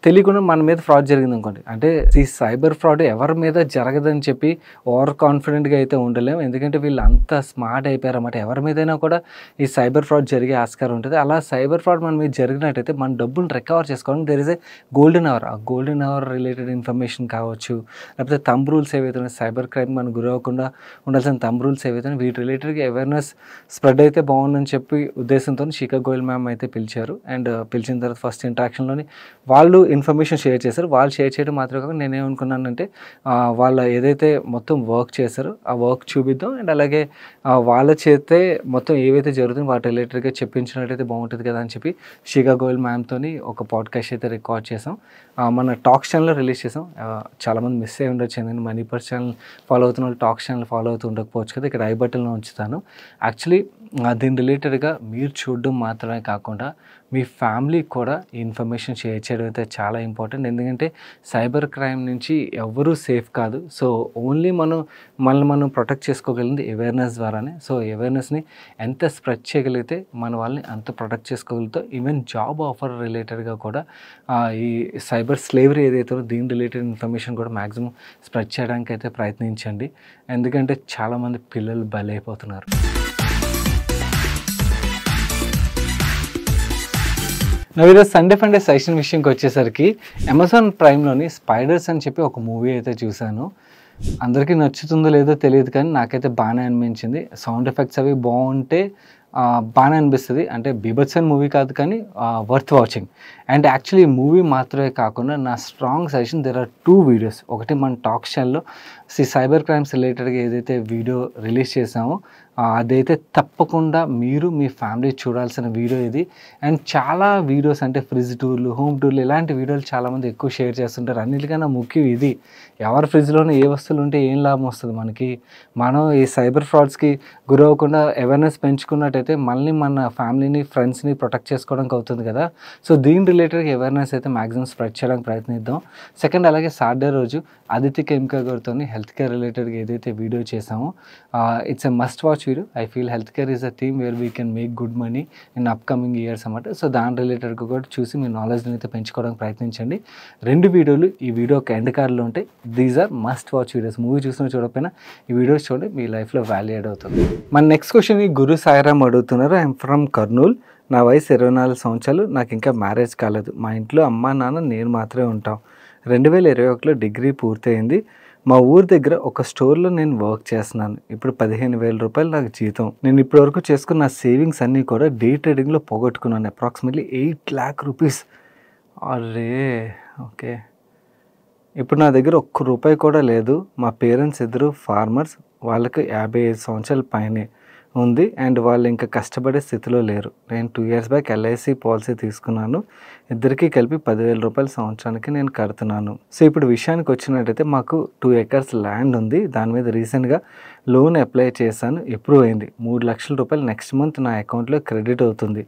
తెలియకుండా మన మీద ఫ్రాడ్ జరిగింది అనుకోండి, అంటే ఈ సైబర్ ఫ్రాడ్ ఎవరి మీద జరగదని చెప్పి ఓవర్ కాన్ఫిడెంట్గా అయితే ఉండలేము. ఎందుకంటే వీళ్ళు అంత స్మార్ట్ అయిపోయారు అన్నమాట. ఎవరి మీదైనా కూడా ఈ సైబర్ ఫ్రాడ్ జరిగే ఆస్కారం ఉంటుంది. అలా సైబర్ ఫ్రాడ్ మన మీద జరిగినట్టయితే మన డబ్బులు రికవర్ చేసుకోవడానికి there is a golden hour. ఆ గోల్డెన్ అవర్ రిలేటెడ్ ఇన్ఫర్మేషన్ కావచ్చు, లేకపోతే థంబ్ రూల్స్ ఏవైతే ఉన్నాయి, సైబర్ క్రైమ్ మనం గురవ్వకుండా ఉండాల్సిన థంబ్ రూల్స్ ఏవైతే వీటి రిలేటెడ్గా అవేర్నెస్ స్ప్రెడ్ అయితే బాగుందని చెప్పి ఉద్దేశంతో శిఖా గోయల్ మ్యామ్ అయితే పిలిచారు. అండ్ పిలిచిన తర్వాత ఫస్ట్ ఇంటరాక్షన్లోని వాళ్ళు ఇన్ఫర్మేషన్ షేర్ చేశారు. వాళ్ళు షేర్ చేయడం మాత్రమే కాకుండా నేనేమనుకున్నానంటే వాళ్ళ ఏదైతే మొత్తం వర్క్ చేశారో ఆ వర్క్ చూపిద్దాం. అండ్ అలాగే వాళ్ళ చేతే మొత్తం ఏవైతే జరుగుతుందో వాటి రిలేటెడ్గా చెప్పించినట్టయితే బాగుంటుంది కదా అని చెప్పి శిఖా గోయల్ మ్యామ్తో ఒక పాడ్కాస్ట్ అయితే రికార్డ్ చేసాం. మన టాక్స్ ఛానల్లో రిలీజ్ చేసాం. చాలామంది మిస్ అయ్యి ఉండొచ్చు, ఎందుకంటే MoneyPerson ఛానల్ ఫాలో అవుతున్న వాళ్ళు టాక్స్ ఛానల్ ఫాలో అవుతూ ఉండకపోవచ్చు కదా. ఇక్కడ ఐ బటన్లో ఉంచుతాను. యాక్చువల్లీ దీని రిలేటెడ్గా మీరు చూడడం మాత్రమే కాకుండా మీ ఫ్యామిలీకి కూడా ఈ ఇన్ఫర్మేషన్ షేర్ చేయడం అయితే చాలా ఇంపార్టెంట్. ఎందుకంటే సైబర్ క్రైమ్ నుంచి ఎవ్వరూ సేఫ్ కాదు. సో ఓన్లీ మనం ప్రొటెక్ట్ చేసుకోగలిగింది అవేర్నెస్ ద్వారానే. సో అవేర్నెస్ని ఎంత స్ప్రెడ్ చేయగలిగితే మన వాళ్ళని అంత ప్రొటెక్ట్ చేసుకోగలుగుతాం. ఈవెన్ జాబ్ ఆఫర్ రిలేటెడ్గా కూడా ఈ సైబర్ స్లేవరీ ఏదైతే దీని రిలేటెడ్ ఇన్ఫర్మేషన్ కూడా మ్యాక్సిమం స్ప్రెడ్ చేయడానికి అయితే ప్రయత్నించండి. ఎందుకంటే చాలామంది పిల్లలు బలైపోతున్నారు. ఈరోజు సండే ఫండే సజెషన్ విషయంకి వచ్చేసరికి అమెజాన్ ప్రైమ్లోని స్పైడర్స్ అని చెప్పి ఒక మూవీ అయితే చూశాను. అందరికీ నచ్చుతుందో లేదో తెలియదు, కానీ నాకైతే బాగానే అనిపించింది. సౌండ్ ఎఫెక్ట్స్ అవి బాగుంటే బాగానే అనిపిస్తుంది. అంటే బీభత్సన్ మూవీ కాదు, కానీ వర్త్ వాచింగ్. అండ్ యాక్చువల్లీ ఈ మూవీ మాత్రమే కాకుండా నా strong suggestion, there are 2 videos. ఒకటి మన టాక్ ఛానల్లో సైబర్ క్రైమ్స్ రిలేటెడ్గా ఏదైతే వీడియో రిలీజ్ చేసామో అదైతే తప్పకుండా మీరు మీ ఫ్యామిలీ చూడాల్సిన వీడియో ఇది. అండ్ చాలా వీడియోస్ అంటే ఫ్రిడ్జ్ టూర్లు, హోమ్ టూర్లు ఇలాంటి వీడియోలు చాలామంది ఎక్కువ షేర్ చేస్తుంటారు. అన్నిటికన్నా ముఖ్యం ఇది. ఎవరి ఫ్రిడ్జ్లోనే ఏ వస్తువులు ఉంటే ఏం లాభం వస్తుంది మనకి? మనం ఈ సైబర్ ఫ్రాడ్స్కి గురవ్వకుండా అవేర్నెస్ పెంచుకున్నట్టయితే మళ్ళీ మన ఫ్యామిలీని, ఫ్రెండ్స్ని ప్రొటెక్ట్ చేసుకోవడానికి అవుతుంది కదా. సో దీని రిలేటెడ్గా అవేర్నెస్ అయితే మ్యాక్సిమం స్ప్రెడ్ చేయడానికి ప్రయత్నిద్దాం. సెకండ్, అలాగే సాటర్డే రోజు ఆదిత్య కేమ్కా గారితో హెల్త్ కేర్ రిలేటెడ్గా ఏదైతే వీడియో చేసామో it's a must watch video. I feel health care is a theme where we can make good money in upcoming years అన్నమాట. సో దాని రిలేటెడ్గా కూడా చూసి మీ నాలెడ్జ్ని అయితే పెంచుకోవడానికి ప్రయత్నించండి. 2 వీడియోలు ఈ వీడియో ఒక ఎండ్ కార్డ్లో ఉంటాయి. These are must watch videos. Movie చూసినా చూడకపోయినా ఈ వీడియోస్ చూడండి, మీ లైఫ్లో వాల్యూ యాడ్ అవుతుంది. మన నెక్స్ట్ క్వశ్చన్ గురు సాయిరామ్ అడుగుతున్నారు. I'm from Kurnool. నా వయసు 24 సంవత్సరాలు. నాకు ఇంకా మ్యారేజ్ కాలేదు. మా ఇంట్లో అమ్మ, నాన్న, నేను మాత్రమే ఉంటాం. 2021లో డిగ్రీ పూర్తయింది. మా ఊరి దగ్గర ఒక స్టోర్లో నేను వర్క్ చేస్తున్నాను. ఇప్పుడు 15,000 రూపాయలు నాకు జీతం. నేను ఇప్పటివరకు చేసుకున్న నా సేవింగ్స్ అన్నీ కూడా డే ట్రేడింగ్లో పోగొట్టుకున్నాను. Approximately 8 lakh rupees. అరే ఓకే. ఇప్పుడు నా దగ్గర ఒక్క రూపాయి కూడా లేదు. మా పేరెంట్స్ ఇద్దరు ఫార్మర్స్. వాళ్ళకి 55 సంవత్సరాల పైనే ఉంది. అండ్ వాళ్ళు ఇంకా కష్టపడే స్థితిలో లేరు. నేను 2 years బ్యాక్ LIC పాలసీ తీసుకున్నాను. ఇద్దరికీ కలిపి 10,000 రూపాయల సంవత్సరానికి నేను కడుతున్నాను. సో ఇప్పుడు విషయానికి వచ్చినట్టయితే మాకు 2 acres ల్యాండ్ ఉంది. దాని మీద రీసెంట్గా లోన్ అప్లై చేశాను. అప్రూవ్ అయింది. 3 లక్షల రూపాయలు నెక్స్ట్ మంత్ నా అకౌంట్లో క్రెడిట్ అవుతుంది.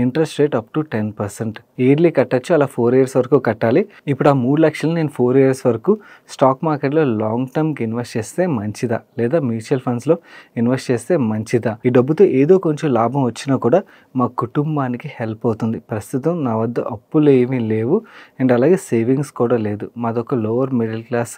Interest rate up to 10%. Yearly కట్టచ్చు. అలా 4 years వరకు కట్టాలి. ఇప్పుడు ఆ 3 లక్షలు నేను 4 years వరకు స్టాక్ మార్కెట్లో లాంగ్ టర్మ్కి ఇన్వెస్ట్ చేస్తే మంచిదా, లేదా మ్యూచువల్ ఫండ్స్లో ఇన్వెస్ట్ చేస్తే మంచిదా? ఈ డబ్బుతో ఏదో కొంచెం లాభం వచ్చినా కూడా మా కుటుంబానికి హెల్ప్ అవుతుంది. ప్రస్తుతం నా వద్ద అప్పులు ఏమీ లేవు. అండ్ అలాగే సేవింగ్స్ కూడా లేదు. మాదొక లోవర్ మిడిల్ క్లాస్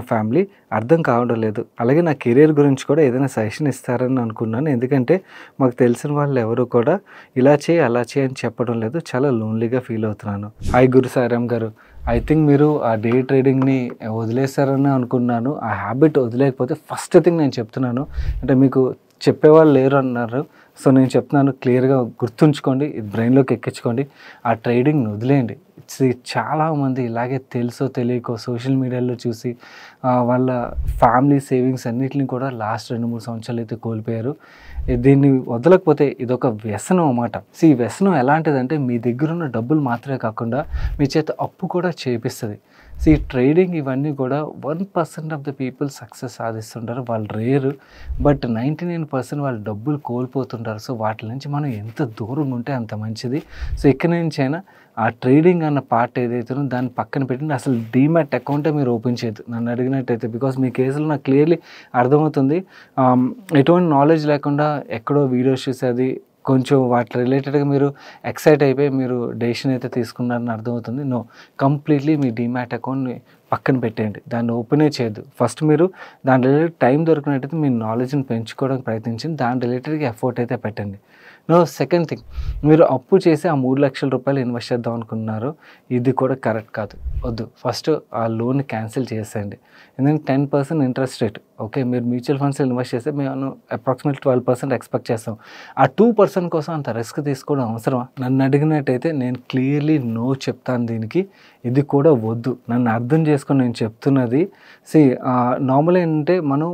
ఫ్యామిలీ. అర్థం కావడం లేదు. అలాగే నా కెరీర్ గురించి కూడా ఏదైనా సజెషన్ ఇస్తారని అనుకున్నాను. ఎందుకంటే మాకు తెలిసిన వాళ్ళు ఎవరు కూడా ఇలా చేయి అలా చేయి అని చెప్పడం లేదు. చాలా లోన్లీగా ఫీల్ అవుతున్నాను. హాయ్ గురు సాయిరామ్ గారు. ఐ థింక్ మీరు ఆ డే ట్రేడింగ్ని వదిలేస్తారని అనుకున్నాను. ఆ హ్యాబిట్ వదిలేకపోతే ఫస్ట్ థింగ్ నేను చెప్తున్నాను, అంటే మీకు చెప్పేవాళ్ళు లేరు అన్నారు. సో నేను చెప్తున్నాను, క్లియర్గా గుర్తుంచుకోండి, ఇది బ్రెయిన్లోకి ఎక్కించుకోండి. ఆ ట్రేడింగ్ని వదిలేయండి. చాలామంది ఇలాగే తెలుసో తెలియకో సోషల్ మీడియాలో చూసి వాళ్ళ ఫ్యామిలీ సేవింగ్స్ అన్నిటిని కూడా లాస్ట్ 2-3 సంవత్సరాలు అయితే కోల్పోయారు. దీన్ని వదలకపోతే ఇదొక వ్యసనం అన్నమాట. ఈ వ్యసనం ఎలాంటిదంటే మీ దగ్గర ఉన్న డబ్బులు మాత్రమే కాకుండా మీ చేత అప్పు కూడా చేపిస్తుంది. ట్రేడింగ్ ఇవన్నీ కూడా 1% ఆఫ్ ద పీపుల్ సక్సెస్ సాధిస్తుంటారు. వాళ్ళు రేరు. బట్ 99% వాళ్ళు డబ్బులు కోల్పోతుంటారు. సో వాటి నుంచి మనం ఎంత దూరంగా ఉంటే అంత మంచిది. సో ఇక్కడి నుంచైనా ఆ ట్రేడింగ్ అన్న పార్ట్ ఏదైతుందో దాన్ని పక్కన పెట్టండి. అసలు డీమ్యాట్ అకౌంటే మీరు ఓపెన్ చేయొద్దు నన్ను అడిగినట్టయితే. బికాస్ మీ కేసులో నాకు క్లియర్లీ అర్థమవుతుంది. ఎటువంటి నాలెడ్జ్ లేకుండా ఎక్కడో వీడియోస్ చూసి అది కొంచెం వాటి రిలేటెడ్గా మీరు ఎక్సైట్ అయిపోయి మీరు డెసిషన్ అయితే తీసుకున్నారని అర్థమవుతుంది. నో, కంప్లీట్లీ మీ డీమ్యాట్ అకౌంట్ని పక్కన పెట్టేయండి. దాన్ని ఓపెనే చేయొద్దు. ఫస్ట్ మీరు దాని రిలేటెడ్ టైం దొరికినట్టయితే మీ నాలెడ్జ్ని పెంచుకోవడానికి ప్రయత్నించండి. దాని రిలేటెడ్గా ఎఫర్ట్ అయితే పెట్టండి. నో, సెకండ్ థింగ్, మీరు అప్పు చేసి ఆ 3 లక్షల రూపాయలు ఇన్వెస్ట్ చేద్దాం అనుకున్నారు. ఇది కూడా కరెక్ట్ కాదు. వద్దు. ఫస్ట్ ఆ లోన్ క్యాన్సిల్ చేసేయండి. ఎందుకంటే 10% ఇంట్రెస్ట్ రేట్. ఓకే, మీరు మ్యూచువల్ ఫండ్స్లో ఇన్వెస్ట్ చేస్తే మేము అప్రాక్సిమేట్ 12% ఎక్స్పెక్ట్ చేస్తాం. ఆ 2% కోసం అంత రిస్క్ తీసుకోవడం అవసరమా? నన్ను అడిగినట్టయితే నేను క్లియర్లీ నో చెప్తాను దీనికి. ఇది కూడా వద్దు. నన్ను అర్థం చేసుకొని నేను చెప్తున్నది. నార్మల్ ఏంటంటే మనం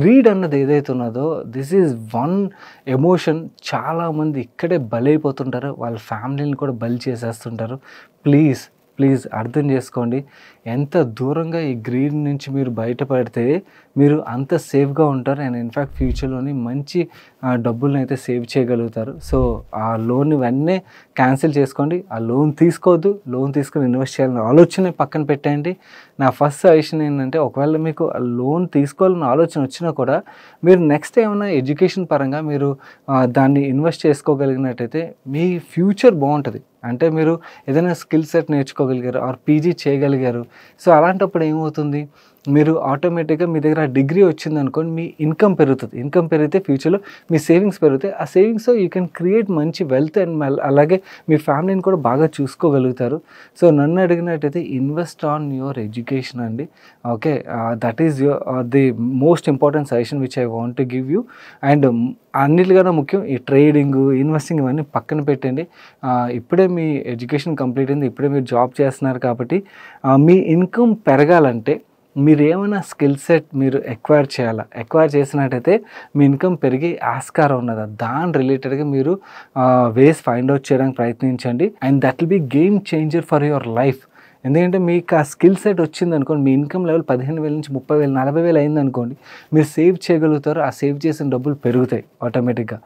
గ్రీడ్ అన్నది ఏదైతే ఉన్నదో దిస్ ఈజ్ వన్ ఎమోషన్. చాలామంది ఇక్కడే బలైపోతుంటారు. వాళ్ళ ఫ్యామిలీని కూడా బలి చేసేస్తుంటారు. ప్లీజ్ అర్థం చేసుకోండి. ఎంత దూరంగా ఈ గ్రీడ్ నుంచి మీరు బయటపడితే మీరు అంత సేఫ్గా ఉంటారు. అండ్ ఇన్ఫ్యాక్ట్ ఫ్యూచర్లోని మంచి డబ్బులను అయితే సేవ్ చేయగలుగుతారు. సో ఆ లోన్ ఇవన్నీ క్యాన్సిల్ చేసుకోండి. ఆ లోన్ తీసుకోవద్దు. లోన్ తీసుకొని ఇన్వెస్ట్ చేయాలని ఆలోచన పక్కన పెట్టండి. నా ఫస్ట్ సజెషన్ ఏంటంటే, ఒకవేళ మీకు లోన్ తీసుకోవాలని ఆలోచన వచ్చినా కూడా మీరు నెక్స్ట్ ఏమైనా ఎడ్యుకేషన్ పరంగా మీరు దాన్ని ఇన్వెస్ట్ చేసుకోగలిగినట్టయితే మీ ఫ్యూచర్ బాగుంటుంది. అంటే మీరు ఏదైనా స్కిల్ సెట్ నేర్చుకోగలిగారు ఆర్ పీజీ చేయగలిగారు. సో అలాంటప్పుడు ఏమవుతుంది, మీరు ఆటోమేటిక్గా మీ దగ్గర డిగ్రీ వచ్చిందనుకోండి, మీ ఇన్కమ్ పెరుగుతుంది. ఇన్కమ్ పెరిగితే ఫ్యూచర్లో మీ సేవింగ్స్ పెరుగుతాయి. ఆ సేవింగ్స్తో యూ కెన్ క్రియేట్ మంచి వెల్త్ అండ్ అలాగే మీ ఫ్యామిలీని కూడా బాగా చూసుకోగలుగుతారు. సో నన్ను అడిగినట్టయితే ఇన్వెస్ట్ ఆన్ యువర్ ఎడ్యుకేషన్ అండి. Okay, that is the most important suggestion which I want to give you. And అన్నిటికన్నా ముఖ్యం ఈ ట్రేడింగ్, ఇన్వెస్టింగ్ ఇవన్నీ పక్కన పెట్టండి. ఇప్పుడే మీ ఎడ్యుకేషన్ కంప్లీట్ అయింది, ఇప్పుడే మీరు జాబ్ చేస్తున్నారు కాబట్టి మీ ఇన్కమ్ పెరగాలంటే మీరు ఏమైనా స్కిల్ సెట్ మీరు ఎక్వైర్ చేయాలా. ఎక్వైర్ చేసినట్టయితే మీ ఇన్కమ్ పెరిగి ఆస్కారం ఉన్నదా, దాని రిలేటెడ్గా మీరు వేస్ ఫైండ్ అవుట్ చేయడానికి ప్రయత్నించండి. And that will be game changer for your life. ఎందుకంటే మీకు ఆ స్కిల్ సెట్ వచ్చింది అనుకోండి, మీ ఇన్కమ్ లెవెల్ 15,000 నుంచి 30,000 40,000 అయిందనుకోండి, మీరు సేవ్ చేయగలుగుతారు. ఆ సేవ్ చేసిన డబ్బులు పెరుగుతాయి ఆటోమేటిక్గా.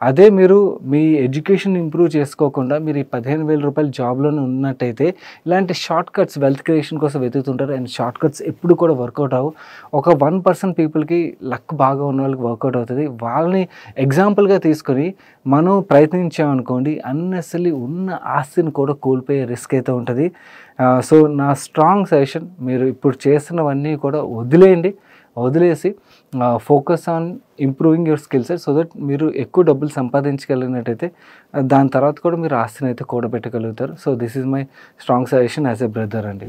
అదే మీరు మీ ఎడ్యుకేషన్ ఇంప్రూవ్ చేసుకోకుండా మీరు ఈ 15,000 రూపాయల జాబ్లోనే ఉన్నట్టయితే ఇలాంటి షార్ట్ కట్స్ వెల్త్ క్రియేషన్ కోసం వెతుకుతుంటారు. అండ్ షార్ట్ కట్స్ ఎప్పుడు కూడా వర్కౌట్ అవ్వు. ఒక 1% పీపుల్కి లక్ బాగా ఉన్న వాళ్ళకి వర్కౌట్ అవుతుంది. వాళ్ళని ఎగ్జాంపుల్గా తీసుకొని మనం ప్రయత్నించామనుకోండి, అన్నెసరీ ఉన్న ఆస్తిని కూడా కోల్పోయే రిస్క్ అయితే ఉంటుంది. సో నా స్ట్రాంగ్ సజెషన్, మీరు ఇప్పుడు చేస్తున్నవన్నీ కూడా వదిలేసి focus on improving your skill set so that మీరు ఎక్కువ డబ్బులు సంపాదించగలిగినట్టయితే దాని తర్వాత కూడా మీరు ఆస్తిని అయితే కూడబెట్టగలుగుతారు. So this is my strong suggestion as a brother అండి.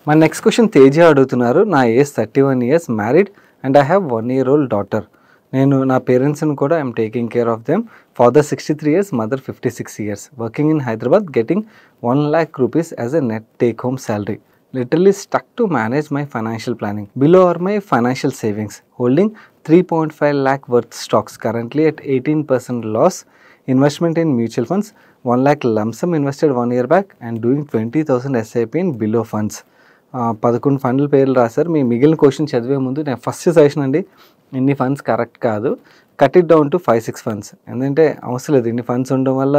మన నెక్స్ట్ క్వశ్చన్ తేజ అడుగుతున్నారు. నా age 31 years, married and I have 1 year old daughter. నేను నా పేరెంట్స్ని కూడా I'm taking care of them. Father 63 years, mother 56 years. Working in Hyderabad, getting 1 lakh rupees as a net take home salary. Literally stuck to manage my financial planning. Below are my financial savings. Holding 3.5 lakh worth stocks, currently at 18% loss. Investment in mutual funds, 1 lakh lump sum invested 1 year back and doing 20,000 SIP in below funds. 11 ఫండ్ల పేర్లు రాశారు. మీ మిగిలిన question చదివే ముందు నేను first suggestion అండి, ఇన్ని funds correct కాదు, cut it down to 5-6 funds. ఎందుకంటే అవసరం లేదు, ఇన్ని ఫండ్స్ ఉండడం వల్ల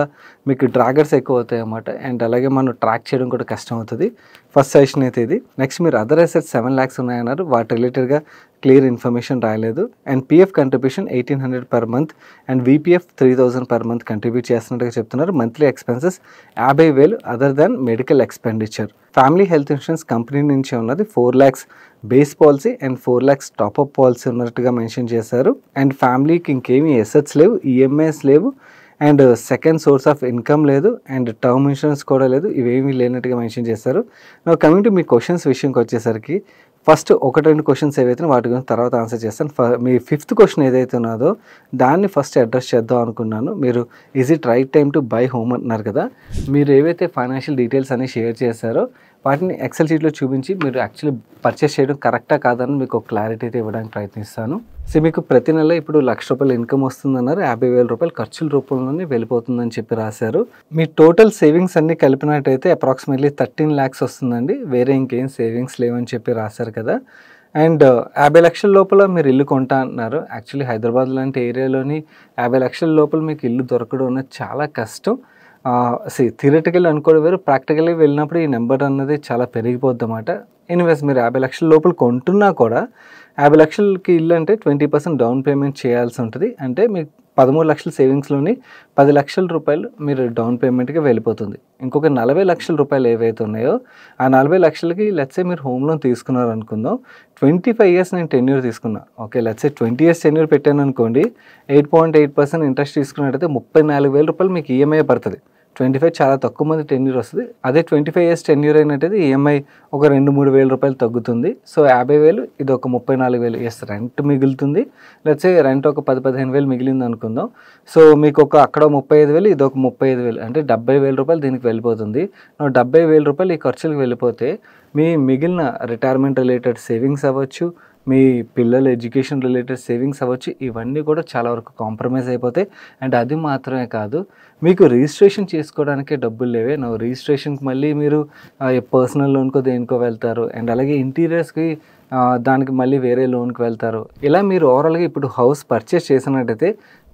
మీకు డ్రాగర్స్ ఎక్కువ అవుతాయి అన్నమాట. అండ్ అలాగే మనం ట్రాక్ చేయడం కూడా కష్టం అవుతుంది. ఫస్ట్ సజెషన్ అయితే ఇది. నెక్స్ట్ మీరు అదర్ అసెట్స్ 7 lakhs ఉన్నాయన్నారు, వాటి రిలేటెడ్గా క్లియర్ ఇన్ఫర్మేషన్ రాయలేదు. And PF contribution 1,800 per month and VPF 3,000 per month contribute చేస్తున్నట్టుగా చెప్తున్నారు. Monthly expenses 50,000 other than medical expenditure. Family health insurance company నుంచి ఉన్నది 4 lakhs base policy and 4 lakhs top-up policy ఉన్నట్టుగా mention చేశారు. అండ్ ఫ్యామిలీకి ఇంకేమీ assets లేవు, ఈఎంఐస్ లేవు, and second source of income లేదు, అండ్ టర్మ్ ఇన్సూరెన్స్ కూడా లేదు. ఇవేమీ లేనట్టుగా మెన్షన్ చేశారు. నా కమింగ్ టు మీ క్వశ్చన్స్ విషయంకి వచ్చేసరికి ఫస్ట్ 1-2 క్వశ్చన్స్ ఏవైతే వాటి గురించి తర్వాత ఆన్సర్ చేస్తాను. మీ 5th క్వశ్చన్ ఏదైతే ఉన్నదో దాన్ని ఫస్ట్ అడ్రస్ చేద్దాం అనుకున్నాను. మీరు is it right time to buy home అంటున్నారు కదా. మీరు ఏవైతే ఫైనాన్షియల్ డీటెయిల్స్ అన్ని షేర్ చేశారో వాటిని ఎక్సెల్ షీట్లో చూపించి మీరు యాక్చువల్లీ పర్చేస్ చేయడం కరెక్టా కాదని మీకు ఒక క్లారిటీ అయితే ఇవ్వడానికి ప్రయత్నిస్తాను. సో మీకు ప్రతి నెల ఇప్పుడు 1,00,000 రూపాయలు ఇన్కమ్ వస్తుందన్నారు, 50,000 రూపాయలు ఖర్చుల రూపంలోనే వెళ్ళిపోతుందని చెప్పి రాశారు. మీ టోటల్ సేవింగ్స్ అన్నీ కలిపినట్టయితే అప్రాక్సిమేట్లీ 13 lakhs వస్తుందండి. వేరే ఇంకేం సేవింగ్స్ లేవని చెప్పి రాశారు కదా. అండ్ 50 లక్షల లోపల మీరు ఇల్లు కొంటా అంటున్నారు. యాక్చువల్లీ హైదరాబాద్ లాంటి ఏరియాలోని 50 లక్షల లోపల మీకు ఇల్లు దొరకడం అనేది చాలా కష్టం. థియరిటికల్ అనుకోవడం వేరు, ప్రాక్టికల్గా వెళ్ళినప్పుడు ఈ నెంబర్ అన్నది చాలా పెరిగిపోద్ది అన్నమాట. ఎనీవేస్ మీరు 50 లక్షల లోపల కొంటున్నా కూడా 50 లక్షలకి ఇల్లు అంటే 20% డౌన్ పేమెంట్ చేయాల్సి ఉంటుంది. అంటే మీకు 13 లక్షల సేవింగ్స్లోని 10 లక్షల రూపాయలు మీరు డౌన్ పేమెంట్గా వెళ్ళిపోతుంది. ఇంకొక 40 లక్షల రూపాయలు ఏవైతే ఉన్నాయో ఆ 40 లక్షలకి లెట్సే మీరు హోమ్ లోన్ తీసుకున్నారు అనుకుందాం. 25 years నేను టెన్యూర్ తీసుకున్నా. ఓకే, లెట్సే 20 years టెన్యూర్ పెట్టాను అనుకోండి, 8.8% ఇంట్రెస్ట్ తీసుకున్నట్టయితే 34,000 రూపాయలు మీకు ఈఎంఐ పడుతుంది. 25 చాలా తక్కువ మంది టెన్యూర్ వస్తుంది. అదే 25 years టెన్యూర్ అయినట్టయితే ఈఎంఐ ఒక 2-3 వేల రూపాయలు తగ్గుతుంది. సో 50,000 ఇది ఒక 34,000 ఎస్ రెంట్ మిగులుతుంది. లెట్సే రెంట్ ఒక 10-15,000 మిగిలింది అనుకుందాం. సో మీకు ఒక అక్కడ 35,000 ఇది ఒక 35,000 అంటే 70,000 రూపాయలు దీనికి వెళ్ళిపోతుంది. 70,000 రూపాయలు ఈ ఖర్చులకు వెళ్ళిపోతే మీ మిగిలిన రిటైర్మెంట్ రిలేటెడ్ సేవింగ్స్ అవ్వచ్చు, మీ పిల్లల ఎడ్యుకేషన్ రిలేటెడ్ సేవింగ్స్ అవ్వచ్చు, ఇవన్నీ కూడా చాలా వరకు కాంప్రమైజ్ అయిపోతాయి. అండ్ అది మాత్రమే కాదు, మీకు రిజిస్ట్రేషన్ చేసుకోవడానికే డబ్బులు లేవే, రిజిస్ట్రేషన్కి మళ్ళీ మీరు పర్సనల్ లోన్కో దేనికో వెళ్తారు. అండ్ అలాగే ఇంటీరియర్స్కి దానికి మళ్ళీ వేరే లోన్కి వెళ్తారు. ఇలా మీరు ఓవరాల్గా ఇప్పుడు హౌస్ పర్చేస్ చేసినట్టయితే